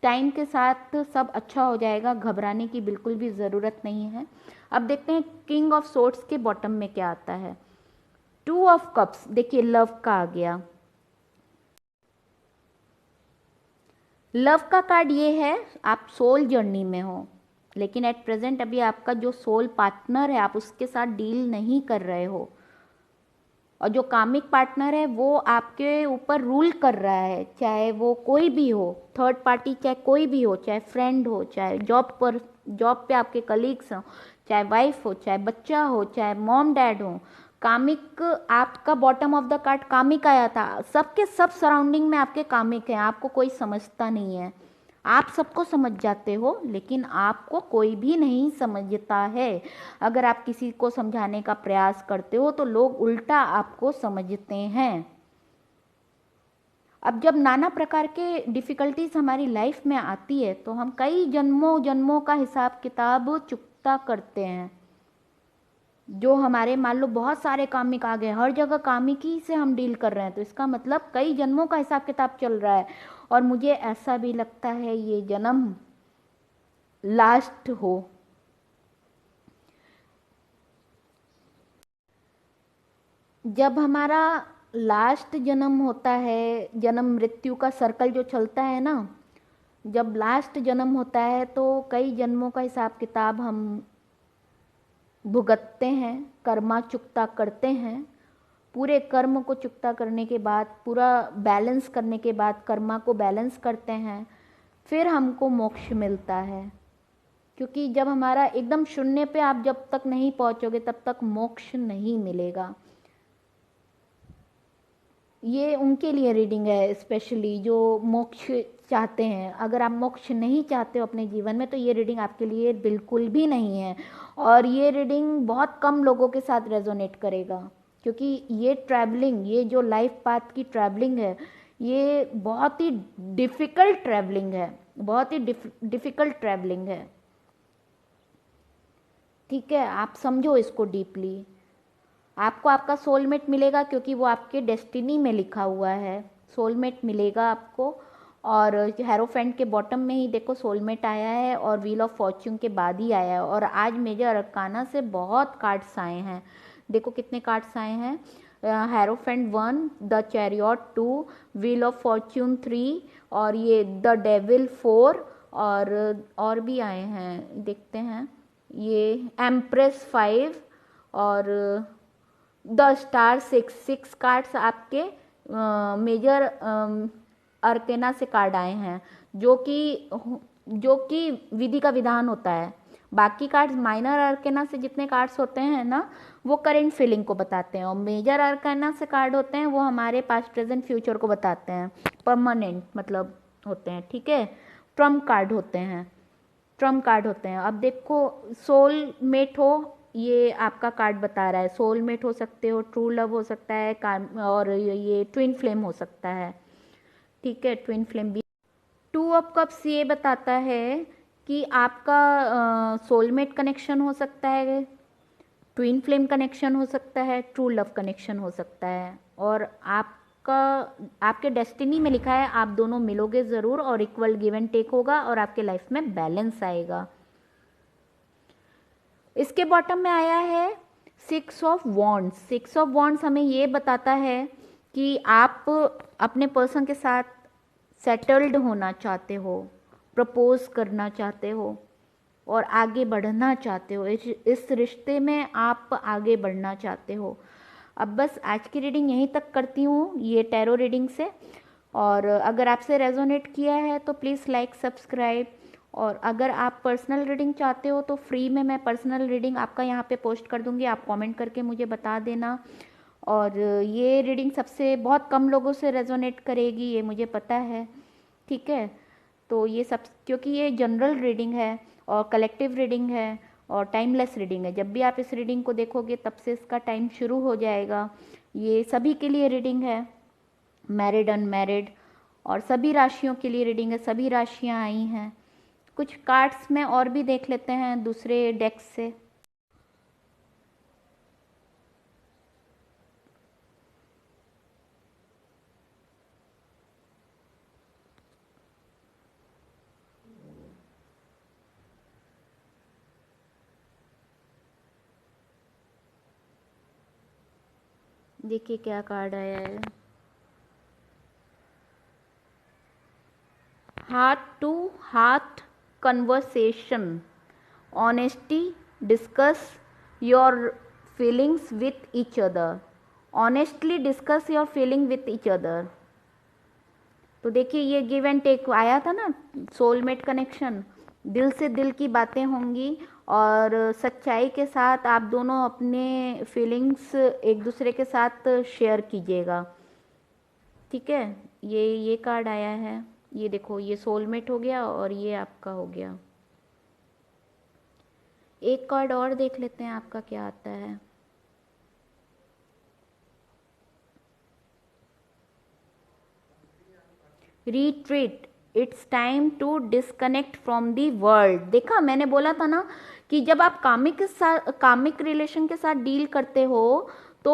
टाइम के साथ सब अच्छा हो जाएगा, घबराने की बिल्कुल भी ज़रूरत नहीं है। अब देखते हैं किंग ऑफ सोर्ड्स के बॉटम में क्या आता है। टू ऑफ कप्स, देखिए लव का आ गया। लव का कार्ड ये है, आप सोल जर्नी में हो, लेकिन एट प्रेजेंट अभी आपका जो सोल पार्टनर है, आप उसके साथ डील नहीं कर रहे हो, और जो कामिक पार्टनर है वो आपके ऊपर रूल कर रहा है, चाहे वो कोई भी हो, थर्ड पार्टी चाहे कोई भी हो, चाहे फ्रेंड हो, चाहे जॉब पे आपके कलीग्स हो, चाहे वाइफ हो, चाहे बच्चा हो, चाहे मॉम डैड हो। कामिक, आपका bottom of the card comic आया था, सबके सब सराउंडिंग में आपके कामिक हैं, आपको कोई समझता नहीं है। आप सबको समझ जाते हो, लेकिन आपको कोई भी नहीं समझता है। अगर आप किसी को समझाने का प्रयास करते हो तो लोग उल्टा आपको समझते हैं। अब जब नाना प्रकार के डिफ़िकल्टीज हमारी लाइफ में आती है, तो हम कई जन्मों जन्मों का हिसाब किताब चुकता करते हैं। जो हमारे, मान लो बहुत सारे कामिक आ गए, हर जगह कामिक ही से हम डील कर रहे हैं, तो इसका मतलब कई जन्मों का हिसाब किताब चल रहा है। और मुझे ऐसा भी लगता है ये जन्म लास्ट हो। जब हमारा लास्ट जन्म होता है, जन्म मृत्यु का सर्कल जो चलता है ना, जब लास्ट जन्म होता है तो कई जन्मों का हिसाब किताब हम भुगतते हैं, कर्मा चुकता करते हैं। पूरे कर्म को चुकता करने के बाद, पूरा बैलेंस करने के बाद, कर्मा को बैलेंस करते हैं, फिर हमको मोक्ष मिलता है। क्योंकि जब हमारा एकदम शून्य पे आप जब तक नहीं पहुंचोगे, तब तक मोक्ष नहीं मिलेगा। ये उनके लिए रीडिंग है, स्पेशली जो मोक्ष चाहते हैं। अगर आप मोक्ष नहीं चाहते हो अपने जीवन में, तो ये रीडिंग आपके लिए बिल्कुल भी नहीं है। और ये रीडिंग बहुत कम लोगों के साथ रेजोनेट करेगा, क्योंकि ये ट्रैवलिंग, ये जो लाइफ पाथ की ट्रैवलिंग है, ये बहुत ही डिफ़िकल्ट ट्रैवलिंग है, बहुत ही डिफ़िकल्ट ट्रैवलिंग है। ठीक है, आप समझो इसको डीपली। आपको आपका सोलमेट मिलेगा, क्योंकि वो आपके डेस्टिनी में लिखा हुआ है, सोलमेट मिलेगा आपको। और हेरोफेंट के बॉटम में ही देखो सोलमेट आया है, और व्हील ऑफ फॉर्च्यून के बाद ही आया है। और आज मेजर अरकाना से बहुत कार्ड्स आए हैं, देखो कितने कार्ड्स आए हैं। Hierophant 1, the chariot 2, wheel of Fortune 3, और ये द डेविल 4, और भी आए हैं, देखते हैं, ये एम्प्रेस 5, और द स्टार 6 कार्ड्स आपके मेजर अर्केना से कार्ड आए हैं, जो कि विधि का विधान होता है। बाकी कार्ड्स माइनर अर्केना से जितने कार्ड्स होते हैं ना, वो करेंट फीलिंग को बताते हैं, और मेजर अर्केना से कार्ड होते हैं वो हमारे पास्ट प्रेजेंट फ्यूचर को बताते हैं, परमानेंट मतलब होते हैं। ठीक है, ट्रम्प कार्ड होते हैं, ट्रम्प कार्ड होते हैं। अब देखो, सोल मेट हो, ये आपका कार्ड बता रहा है, सोलमेट हो सकते हो, ट्रू लव हो सकता है, और ये ट्विन फ्लेम हो सकता है। ठीक है, ट्विन फ्लेम भी। टू ऑफ कप्स ये बताता है कि आपका सोलमेट कनेक्शन हो सकता है, ट्विन फ्लेम कनेक्शन हो सकता है, ट्रू लव कनेक्शन हो सकता है, और आपका आपके डेस्टिनी में लिखा है आप दोनों मिलोगे ज़रूर और इक्वल गिव एंड टेक होगा और आपके लाइफ में बैलेंस आएगा। इसके बॉटम में आया है 6 ऑफ वॉन्ड्स। 6 ऑफ वॉन्ड्स हमें ये बताता है कि आप अपने पर्सन के साथ सेटल्ड होना चाहते हो, प्रपोज करना चाहते हो और आगे बढ़ना चाहते हो, इस रिश्ते में आप आगे बढ़ना चाहते हो। अब बस आज की रीडिंग यहीं तक करती हूँ, ये टैरो रीडिंग से। और अगर आपसे रेजोनेट किया है तो प्लीज़ लाइक सब्सक्राइब, और अगर आप पर्सनल रीडिंग चाहते हो तो फ्री में मैं पर्सनल रीडिंग आपका यहाँ पे पोस्ट कर दूँगी, आप कमेंट करके मुझे बता देना। और ये रीडिंग सबसे बहुत कम लोगों से रेजोनेट करेगी, ये मुझे पता है, ठीक है। तो ये सब क्योंकि ये जनरल रीडिंग है और कलेक्टिव रीडिंग है और टाइमलेस रीडिंग है, जब भी आप इस रीडिंग को देखोगे तब से इसका टाइम शुरू हो जाएगा। ये सभी के लिए रीडिंग है, मैरिड अनमैरिड, और सभी राशियों के लिए रीडिंग है, सभी राशियां आई हैं। कुछ कार्ड्स में और भी देख लेते हैं दूसरे डेक्स से। देखिए क्या कार्ड आया है। Heart to heart conversation, honesty, discuss your feelings with each other, honestly discuss your feeling with each other. तो देखिए ये गिव एंड टेक आया था ना, सोलमेट कनेक्शन, दिल से दिल की बातें होंगी और सच्चाई के साथ आप दोनों अपने फीलिंग्स एक दूसरे के साथ शेयर कीजिएगा, ठीक है। ये कार्ड आया है, ये देखो, ये सोलमेट हो गया और ये आपका हो गया। एक कार्ड और देख लेते हैं आपका क्या आता है। Retreat, it's time to disconnect from the world. देखा, मैंने बोला था ना कि जब आप कामिक रिलेशन के साथ डील करते हो तो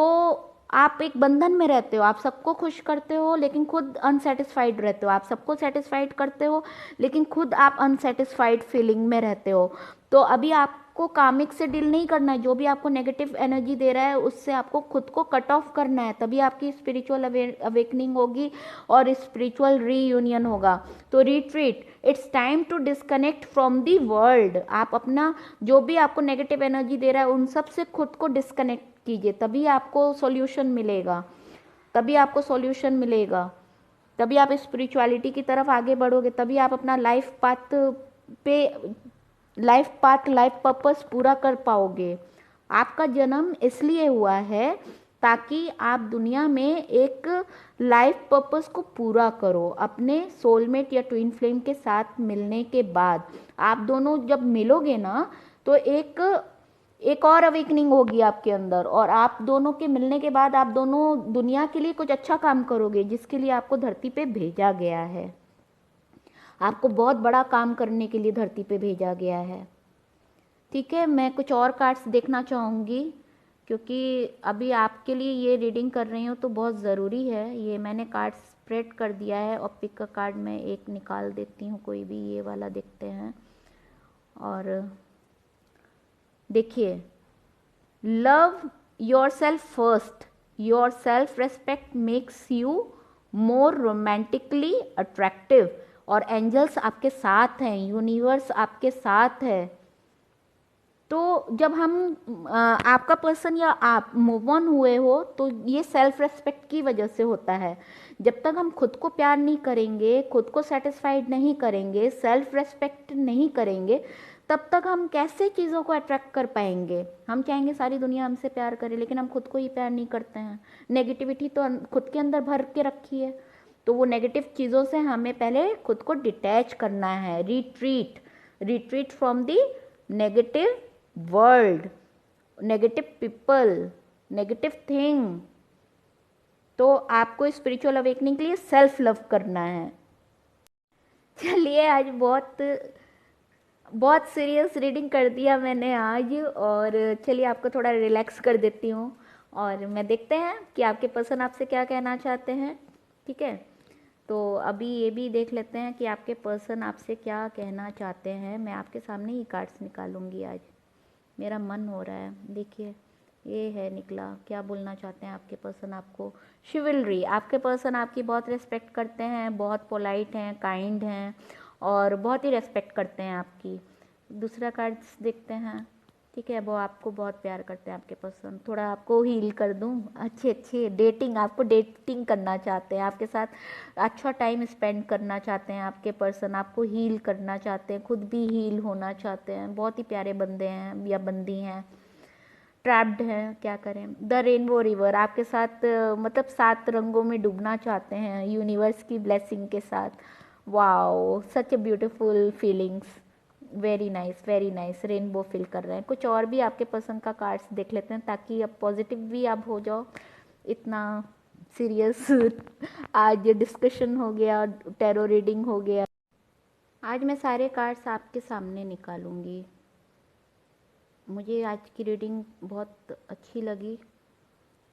आप एक बंधन में रहते हो, आप सबको खुश करते हो लेकिन खुद अनसेटिस्फाइड रहते हो, आप सबको सेटिस्फाइड करते हो लेकिन खुद आप अनसेटिस्फाइड फीलिंग में रहते हो। तो अभी आपको कामिक से डील नहीं करना है, जो भी आपको नेगेटिव एनर्जी दे रहा है उससे आपको खुद को कट ऑफ करना है, तभी आपकी स्पिरिचुअल अवेकनिंग होगी और स्पिरिचुअल रीयूनियन होगा। तो retreat, it's time to disconnect from the world. आप अपना जो भी आपको नेगेटिव एनर्जी दे रहा है उन सब से खुद को डिस्कनेक्ट कीजिए, तभी आपको सॉल्यूशन मिलेगा, तभी आपको सॉल्यूशन मिलेगा, तभी आप स्पिरिचुअलिटी की तरफ आगे बढ़ोगे, तभी आप अपना लाइफ पर्पस पूरा कर पाओगे। आपका जन्म इसलिए हुआ है ताकि आप दुनिया में एक लाइफ पर्पस को पूरा करो। अपने सोलमेट या ट्विन फ्लेम के साथ मिलने के बाद आप दोनों जब मिलोगे ना तो एक और अवेकनिंग होगी आपके अंदर, और आप दोनों के मिलने के बाद आप दोनों दुनिया के लिए कुछ अच्छा काम करोगे जिसके लिए आपको धरती पे भेजा गया है। आपको बहुत बड़ा काम करने के लिए धरती पे भेजा गया है, ठीक है। मैं कुछ और कार्ड्स देखना चाहूँगी क्योंकि अभी आपके लिए ये रीडिंग कर रही हूँ तो बहुत ज़रूरी है। ये मैंने कार्ड स्प्रेड कर दिया है और पिक का कार्ड मैं एक निकाल देती हूँ, कोई भी, ये वाला देखते हैं। और देखिए, love your self first, your self respect makes you more romantically attractive, और एंजल्स आपके साथ हैं, यूनिवर्स आपके साथ है। तो जब हम आपका पर्सन या आप मूव ऑन हुए हो तो ये सेल्फ रेस्पेक्ट की वजह से होता है। जब तक हम खुद को प्यार नहीं करेंगे, खुद को सेटिस्फाइड नहीं करेंगे, सेल्फ रेस्पेक्ट नहीं करेंगे, तब तक हम कैसे चीज़ों को अट्रैक्ट कर पाएंगे। हम चाहेंगे सारी दुनिया हमसे प्यार करे लेकिन हम खुद को ही प्यार नहीं करते हैं। नेगेटिविटी तो खुद के अंदर भर के रखी है, तो वो नेगेटिव चीज़ों से हमें पहले खुद को डिटैच करना है। Retreat from the negative world, negative people, negative thing. तो आपको स्पिरिचुअल अवेकनिंग के लिए सेल्फ लव करना है। चलिए, आज बहुत बहुत सीरियस रीडिंग कर दिया मैंने आज, और चलिए आपको थोड़ा रिलैक्स कर देती हूँ। और मैं देखते हैं कि आपके पर्सन आपसे क्या कहना चाहते हैं। ठीक है, तो अभी ये भी देख लेते हैं कि आपके पर्सन आपसे क्या कहना चाहते हैं। मैं आपके सामने ही कार्ड्स निकालूंगी आज, मेरा मन हो रहा है। देखिए ये है निकला, क्या बोलना चाहते हैं आपके पर्सन आपको। शिवलरी, आपके पर्सन आपकी बहुत रिस्पेक्ट करते हैं, बहुत पोलाइट हैं, काइंड हैं, और बहुत ही रेस्पेक्ट करते हैं आपकी। दूसरा कार्ड्स देखते हैं। ठीक है, वो आपको बहुत प्यार करते हैं आपके पर्सन। थोड़ा आपको हील कर दूं, अच्छे अच्छे डेटिंग, आपको डेटिंग करना चाहते हैं, आपके साथ अच्छा टाइम स्पेंड करना चाहते हैं आपके पर्सन, आपको हील करना चाहते हैं, खुद भी हील होना चाहते हैं। बहुत ही प्यारे बंदे हैं या बंदी हैं, ट्रैप्ड हैं, क्या करें। द रेनबो रिवर, आपके साथ मतलब 7 रंगों में डूबना चाहते हैं यूनिवर्स की ब्लेसिंग के साथ। Wow, such a beautiful feelings, very nice. Rainbow feel कर रहे हैं। कुछ और भी आपके पसंद का कार्ड्स देख लेते हैं, ताकि अब पॉजिटिव भी आप हो जाओ। इतना सीरियस आज डिस्कशन हो गया, टैरो रीडिंग हो गया। आज मैं सारे कार्ड्स आपके सामने निकालूंगी। मुझे आज की रीडिंग बहुत अच्छी लगी,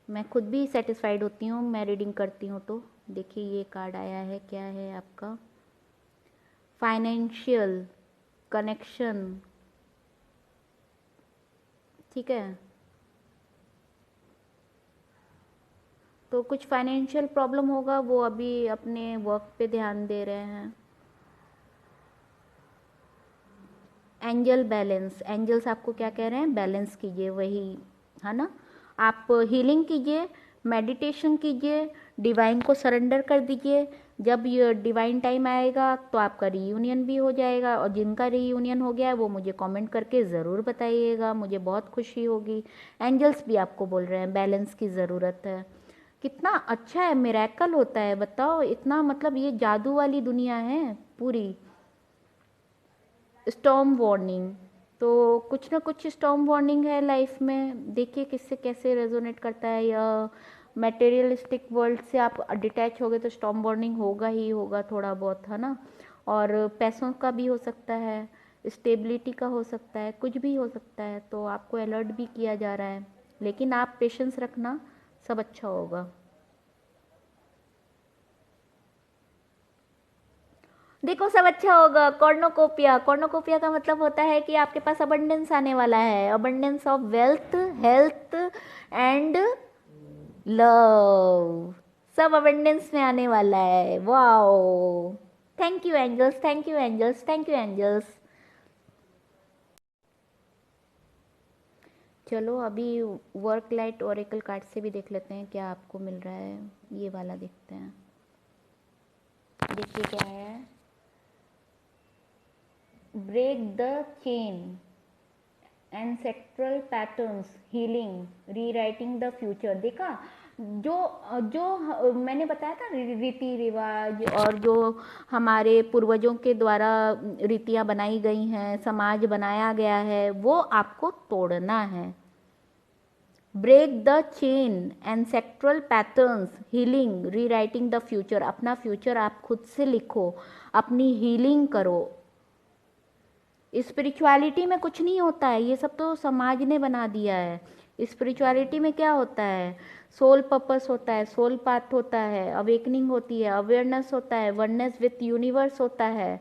मैं खुद भी सेटिस्फाइड होती हूँ मैं रीडिंग करती हूँ तो। देखिए ये कार्ड आया है, क्या है आपका। फाइनेंशियल कनेक्शन, ठीक है, तो कुछ फाइनेंशियल प्रॉब्लम होगा, वो अभी अपने वर्क पे ध्यान दे रहे हैं। एंजल बैलेंस, एंजल्स आपको क्या कह रहे हैं, बैलेंस कीजिए, वही है ना। आप हीलिंग कीजिए, मेडिटेशन कीजिए, डिवाइन को सरेंडर कर दीजिए। जब ये डिवाइन टाइम आएगा तो आपका रीयूनियन भी हो जाएगा, और जिनका रीयूनियन हो गया है वो मुझे कमेंट करके ज़रूर बताइएगा, मुझे बहुत खुशी होगी। एंजल्स भी आपको बोल रहे हैं बैलेंस की ज़रूरत है। कितना अच्छा है, मिरेकल होता है, बताओ इतना, मतलब ये जादू वाली दुनिया है पूरी। स्टॉर्म वार्निंग, तो कुछ ना कुछ स्टॉर्म वार्निंग है लाइफ में। देखिए किससे कैसे रेजोनेट करता है, या मटेरियलिस्टिक वर्ल्ड से आप डिटैच हो गए तो स्टॉर्म वार्निंग होगा ही होगा थोड़ा बहुत, है ना। और पैसों का भी हो सकता है, स्टेबिलिटी का हो सकता है, कुछ भी हो सकता है, तो आपको अलर्ट भी किया जा रहा है। लेकिन आप पेशेंस रखना, सब अच्छा होगा। देखो सब अच्छा होगा। कॉर्नोकोपिया, कॉर्नोकोपिया का मतलब होता है कि आपके पास अबंडेंस आने वाला है, abundance of wealth, health and love, सब अबंडेंस में आने वाला है। Wow, thank you angels, thank you angels, thank you angels. चलो अभी वर्क लाइट ओरेकल कार्ड से भी देख लेते हैं क्या आपको मिल रहा है। ये वाला देखते हैं, देखिए क्या है। Break the chain, ancestral patterns, healing, rewriting the future. देखा, जो जो मैंने बताया था रीति रिवाज, और जो हमारे पूर्वजों के द्वारा रीतियां बनाई गई हैं, समाज बनाया गया है, वो आपको तोड़ना है। Break the chain, ancestral patterns, healing, rewriting the future. अपना फ्यूचर आप खुद से लिखो, अपनी हीलिंग करो। स्पिरिचुअलिटी में कुछ नहीं होता है, ये सब तो समाज ने बना दिया है। स्पिरिचुअलिटी में क्या होता है, सोल पर्पस होता है, सोल पाथ होता है, अवेकनिंग होती है, अवेयरनेस होता है, वननेस विथ यूनिवर्स होता है।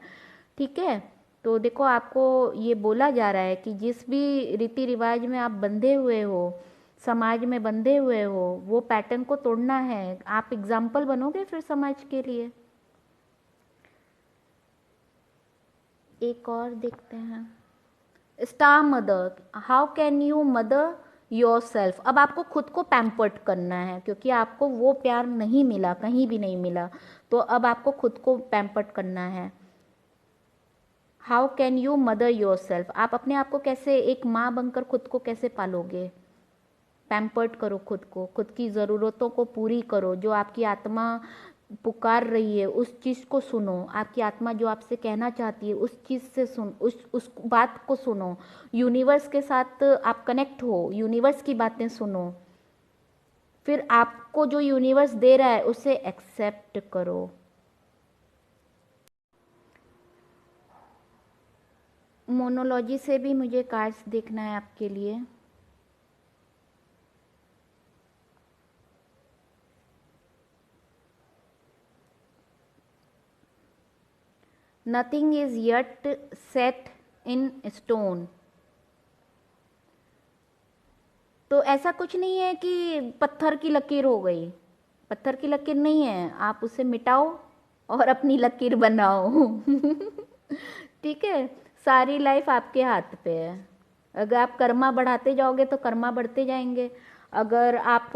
ठीक है, तो देखो आपको ये बोला जा रहा है कि जिस भी रीति रिवाज में आप बंधे हुए हो, समाज में बंधे हुए हो, वो पैटर्न को तोड़ना है। आप एग्जाम्पल बनोगे फिर समाज के लिए। एक और देखते हैं, star mother, how can you mother your self. अब आपको खुद को पैम्पर्ड करना है, क्योंकि आपको वो प्यार नहीं मिला, कहीं भी नहीं मिला, तो अब आपको खुद को पैम्पर्ड करना है। How can you mother your self, आप अपने आप को कैसे एक माँ बनकर खुद को कैसे पालोगे। पैम्पर्ड करो खुद को, खुद की ज़रूरतों को पूरी करो। जो आपकी आत्मा पुकार रही है उस चीज़ को सुनो, आपकी आत्मा जो आपसे कहना चाहती है उस चीज़ से सुन, उस बात को सुनो। यूनिवर्स के साथ आप कनेक्ट हो, यूनिवर्स की बातें सुनो, फिर आपको जो यूनिवर्स दे रहा है उसे एक्सेप्ट करो। मोनोलॉजी से भी मुझे कार्ड्स देखना है आपके लिए। Nothing is yet set in stone. तो ऐसा कुछ नहीं है कि पत्थर की लकीर हो गई, पत्थर की लकीर नहीं है, आप उसे मिटाओ और अपनी लकीर बनाओ। ठीक है, सारी लाइफ आपके हाथ पे है। अगर आप कर्मा बढ़ाते जाओगे तो कर्मा बढ़ते जाएंगे, अगर आप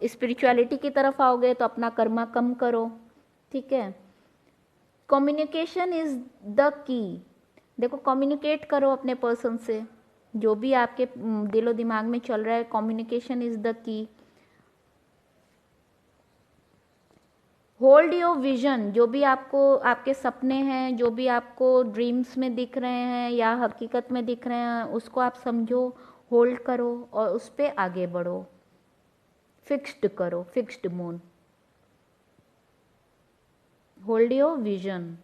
स्पिरिचुअलिटी की तरफ आओगे तो अपना कर्मा कम करो। ठीक है, कम्युनिकेशन इज द की। देखो, कम्युनिकेट करो अपने पर्सन से, जो भी आपके दिलो दिमाग में चल रहा है, communication is the key. Hold your vision, जो भी आपको आपके सपने हैं, जो भी आपको ड्रीम्स में दिख रहे हैं या हकीकत में दिख रहे हैं, उसको आप समझो, होल्ड करो और उस पर आगे बढ़ो। फिक्स्ड करो, fixed moon, hold your vision.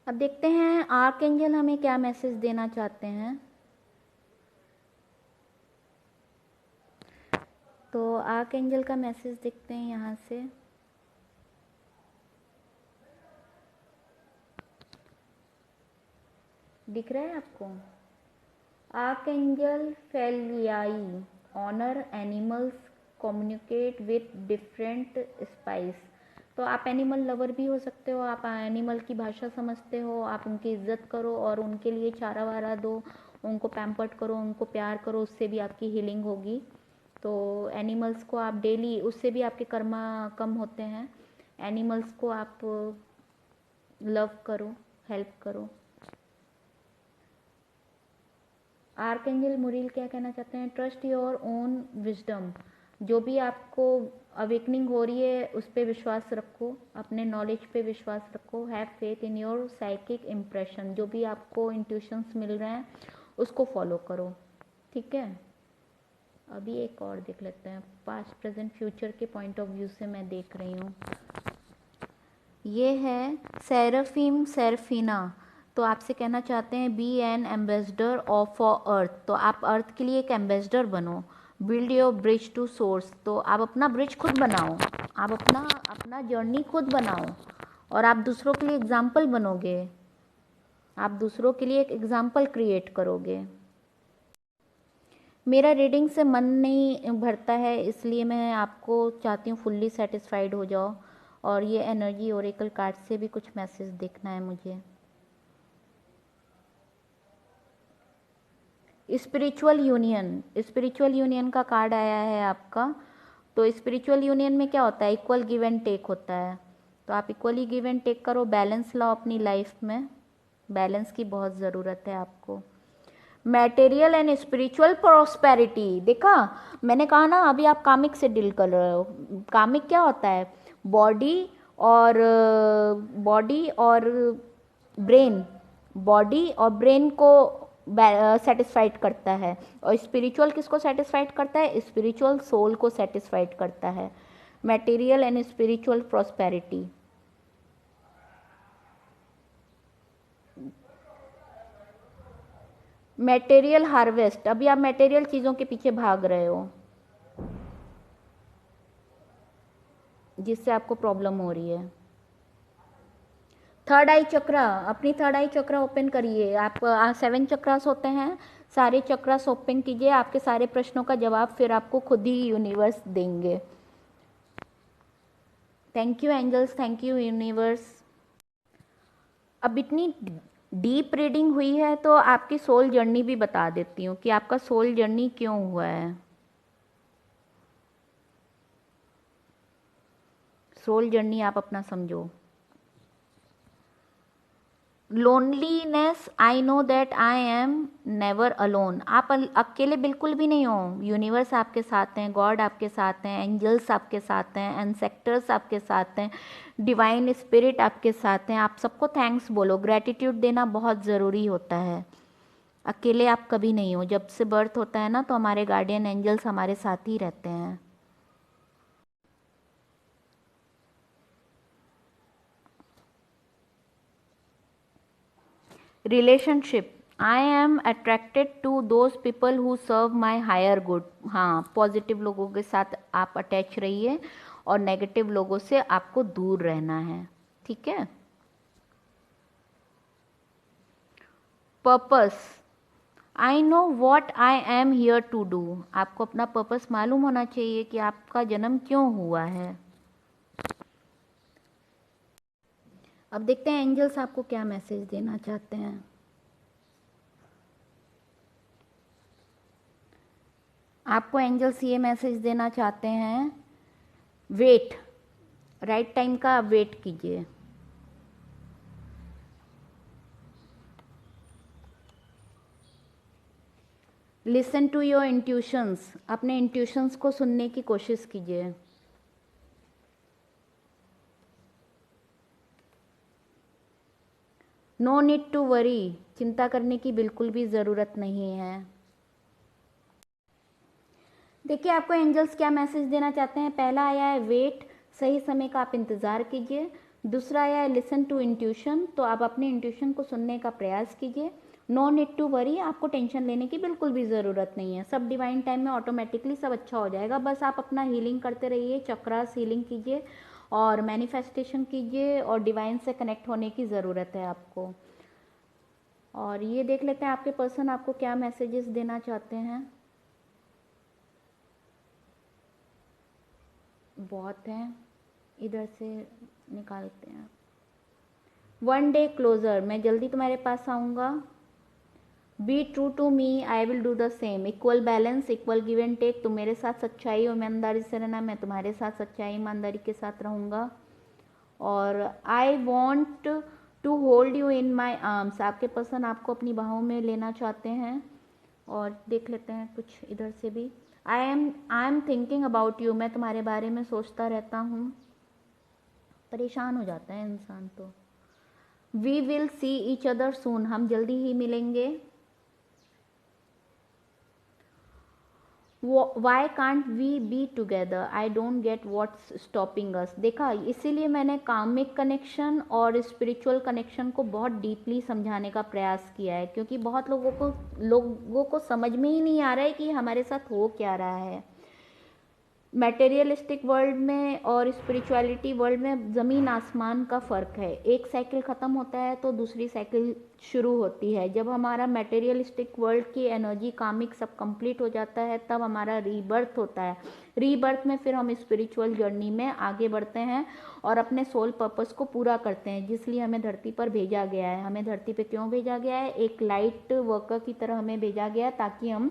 अब देखते हैं आर्क एंजल हमें क्या मैसेज देना चाहते हैं। तो आर्क एंजल का मैसेज देखते हैं यहाँ से। दिख रहा है आपको? आर्क एंजल फेलियाई, honour animals, communicate with different species. तो आप एनिमल लवर भी हो सकते हो, आप एनिमल की भाषा समझते हो, आप उनकी इज्जत करो और उनके लिए चारा वारा दो, उनको पैम्पर्ड करो, उनको प्यार करो, उससे भी आपकी हीलिंग होगी। तो एनिमल्स को आप डेली, उससे भी आपके कर्मा कम होते हैं। एनिमल्स को आप लव करो, हेल्प करो। आर्कएंजल मुरील क्या कहना चाहते हैं? Trust your own wisdom. जो भी आपको अवेकनिंग हो रही है उस पर विश्वास रखो, अपने नॉलेज पे विश्वास रखो। Have faith in your psychic impression. जो भी आपको इंट्यूशंस मिल रहे हैं उसको फॉलो करो। ठीक है, अभी एक और देख लेते हैं। पास्ट प्रेजेंट फ्यूचर के पॉइंट ऑफ व्यू से मैं देख रही हूँ। ये है सेराफिम सेरफिना। तो आपसे कहना चाहते हैं be an ambassador of for earth. तो आप अर्थ के लिए एक एम्बेसडर बनो। Build your bridge to source. तो आप अपना ब्रिज खुद बनाओ, आप अपना अपना जर्नी खुद बनाओ और आप दूसरों के लिए एग्जाम्पल बनोगे, आप दूसरों के लिए एक एग्जाम्पल क्रिएट करोगे। मेरा रीडिंग से मन नहीं भरता है, इसलिए मैं आपको चाहती हूँ फुल्ली सेटिस्फाइड हो जाओ। और ये एनर्जी ओरेकल कार्ड से भी कुछ मैसेज देखना है मुझे। स्पिरिचुअल यूनियन, स्पिरिचुअल यूनियन का कार्ड आया है आपका। तो स्पिरिचुअल यूनियन में क्या होता है? इक्वल गिव एंड टेक होता है। तो आप इक्वली गिव एंड टेक करो, बैलेंस लाओ अपनी लाइफ में। बैलेंस की बहुत ज़रूरत है आपको। मैटेरियल एंड स्पिरिचुअल प्रोस्पेरिटी, देखा मैंने कहा ना, अभी आप कामिक से डील कर रहे हो। कामिक क्या होता है? बॉडी और ब्रेन, बॉडी और ब्रेन को सेटिस्फाइड करता है। और स्पिरिचुअल किसको सेटिस्फाइड करता है? स्पिरिचुअल सोल को सेटिस्फाइड करता है। Material and spiritual prosperity. Material harvest, अभी आप मटेरियल चीज़ों के पीछे भाग रहे हो जिससे आपको प्रॉब्लम हो रही है। थर्ड आई चक्रा, अपनी थर्ड आई चक्रा ओपन करिए। आप 7 चक्रास होते हैं, सारे चक्रास ओपन कीजिए। आपके सारे प्रश्नों का जवाब फिर आपको खुद ही यूनिवर्स देंगे। Thank you angels, thank you universe. अब इतनी डीप रीडिंग हुई है तो आपकी सोल जर्नी भी बता देती हूँ कि आपका सोल जर्नी क्यों हुआ है। सोल जर्नी आप अपना समझो। Loneliness, I know that I am never alone. आप अकेले बिल्कुल भी नहीं हो। यूनिवर्स आपके साथ हैं, गॉड आपके साथ हैं, एंजल्स आपके साथ हैं, एंसेक्टर्स आपके साथ हैं, डिवाइन स्पिरिट आपके साथ हैं। आप सबको थैंक्स बोलो, ग्रैटिट्यूड देना बहुत ज़रूरी होता है। अकेले आप कभी नहीं हो। जब से बर्थ होता है ना, तो हमारे गार्डियन एंजल्स हमारे साथ ही रहते हैं। Relationship, I am attracted to those people who serve my higher good. हाँ, पॉजिटिव लोगों के साथ आप अटैच रहिए और नेगेटिव लोगों से आपको दूर रहना है, ठीक है। Purpose, I know what I am here to do. आपको अपना पर्पस मालूम होना चाहिए कि आपका जन्म क्यों हुआ है। अब देखते हैं एंजल्स आपको क्या मैसेज देना चाहते हैं। आपको एंजल्स ये मैसेज देना चाहते हैं, वेट, राइट टाइम का आप वेट कीजिए। लिसन टू योर इंट्यूशंस, अपने इंट्यूशंस को सुनने की कोशिश कीजिए। नो नीड टू वरी, चिंता करने की बिल्कुल भी ज़रूरत नहीं है। देखिए आपको एंजल्स क्या मैसेज देना चाहते हैं। पहला आया है वेट, सही समय का आप इंतज़ार कीजिए। दूसरा आया है लिसन टू इंट्यूशन, तो आप अपने इंट्यूशन को सुनने का प्रयास कीजिए। नो नीड टू वरी, आपको टेंशन लेने की बिल्कुल भी ज़रूरत नहीं है, सब डिवाइन टाइम में ऑटोमेटिकली सब अच्छा हो जाएगा। बस आप अपना हीलिंग करते रहिए, चक्रास हीलिंग कीजिए और मैनिफेस्टेशन कीजिए और डिवाइन से कनेक्ट होने की ज़रूरत है आपको। और ये देख लेते हैं आपके पर्सन आपको क्या मैसेजेस देना चाहते हैं। बहुत हैं, इधर से निकालते हैं। वन डे क्लोजर, मैं जल्दी तुम्हारे पास आऊँगा। Be true to me, I will do the same. Equal balance, equal give and take. तुम मेरे साथ सच्चाई और ईमानदारी से रहना, मैं तुम्हारे साथ सच्चाई ईमानदारी के साथ रहूँगा। और I want to hold you in my arms, आपके पर्सन आपको अपनी बाहों में लेना चाहते हैं। और देख लेते हैं कुछ इधर से भी। I am thinking about you, मैं तुम्हारे बारे में सोचता रहता हूँ। परेशान हो जाता है इंसान तो। We will see each other soon, हम जल्दी ही मिलेंगे। Why can't we be together, I don't get what's stopping us. देखा, इसीलिए मैंने कामिक कनेक्शन और स्पिरिचुअल कनेक्शन को बहुत डीपली समझाने का प्रयास किया है, क्योंकि बहुत लोगों को समझ में ही नहीं आ रहा है कि हमारे साथ हो क्या रहा है। मटेरियलिस्टिक वर्ल्ड में और स्पिरिचुअलिटी वर्ल्ड में ज़मीन आसमान का फ़र्क है। एक साइकिल ख़त्म होता है तो दूसरी साइकिल शुरू होती है। जब हमारा मटेरियलिस्टिक वर्ल्ड की एनर्जी कामिक सब कंप्लीट हो जाता है तब हमारा रीबर्थ होता है। रीबर्थ में फिर हम स्पिरिचुअल जर्नी में आगे बढ़ते हैं और अपने सोल पर्पस को पूरा करते हैं, जिसलिए हमें धरती पर भेजा गया है। हमें धरती पर क्यों भेजा गया है? एक लाइट वर्कर की तरह हमें भेजा गया है, ताकि हम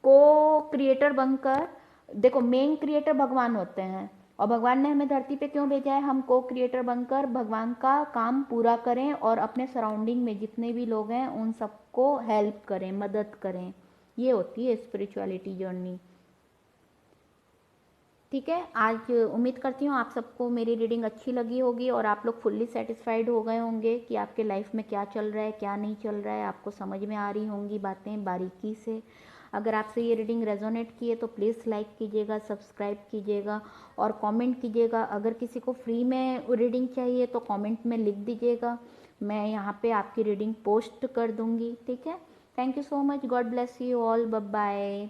को क्रिएटर बनकर, देखो मेन क्रिएटर भगवान होते हैं और भगवान ने हमें धरती पे क्यों भेजा है? हम को क्रिएटर बनकर भगवान का काम पूरा करें और अपने सराउंडिंग में जितने भी लोग हैं उन सबको हेल्प करें, मदद करें। ये होती है स्पिरिचुअलिटी जर्नी। ठीक है, आज उम्मीद करती हूँ आप सबको मेरी रीडिंग अच्छी लगी होगी और आप लोग फुल्ली सेटिस्फाइड हो गए होंगे कि आपके लाइफ में क्या चल रहा है, क्या नहीं चल रहा है। आपको समझ में आ रही होंगी बातें बारीकी से। अगर आपसे ये रीडिंग रेजोनेट की है तो प्लीज़ लाइक कीजिएगा, सब्सक्राइब कीजिएगा और कमेंट कीजिएगा। अगर किसी को फ्री में रीडिंग चाहिए तो कमेंट में लिख दीजिएगा, मैं यहाँ पे आपकी रीडिंग पोस्ट कर दूँगी। ठीक है, thank you so much, God bless you all, bye bye.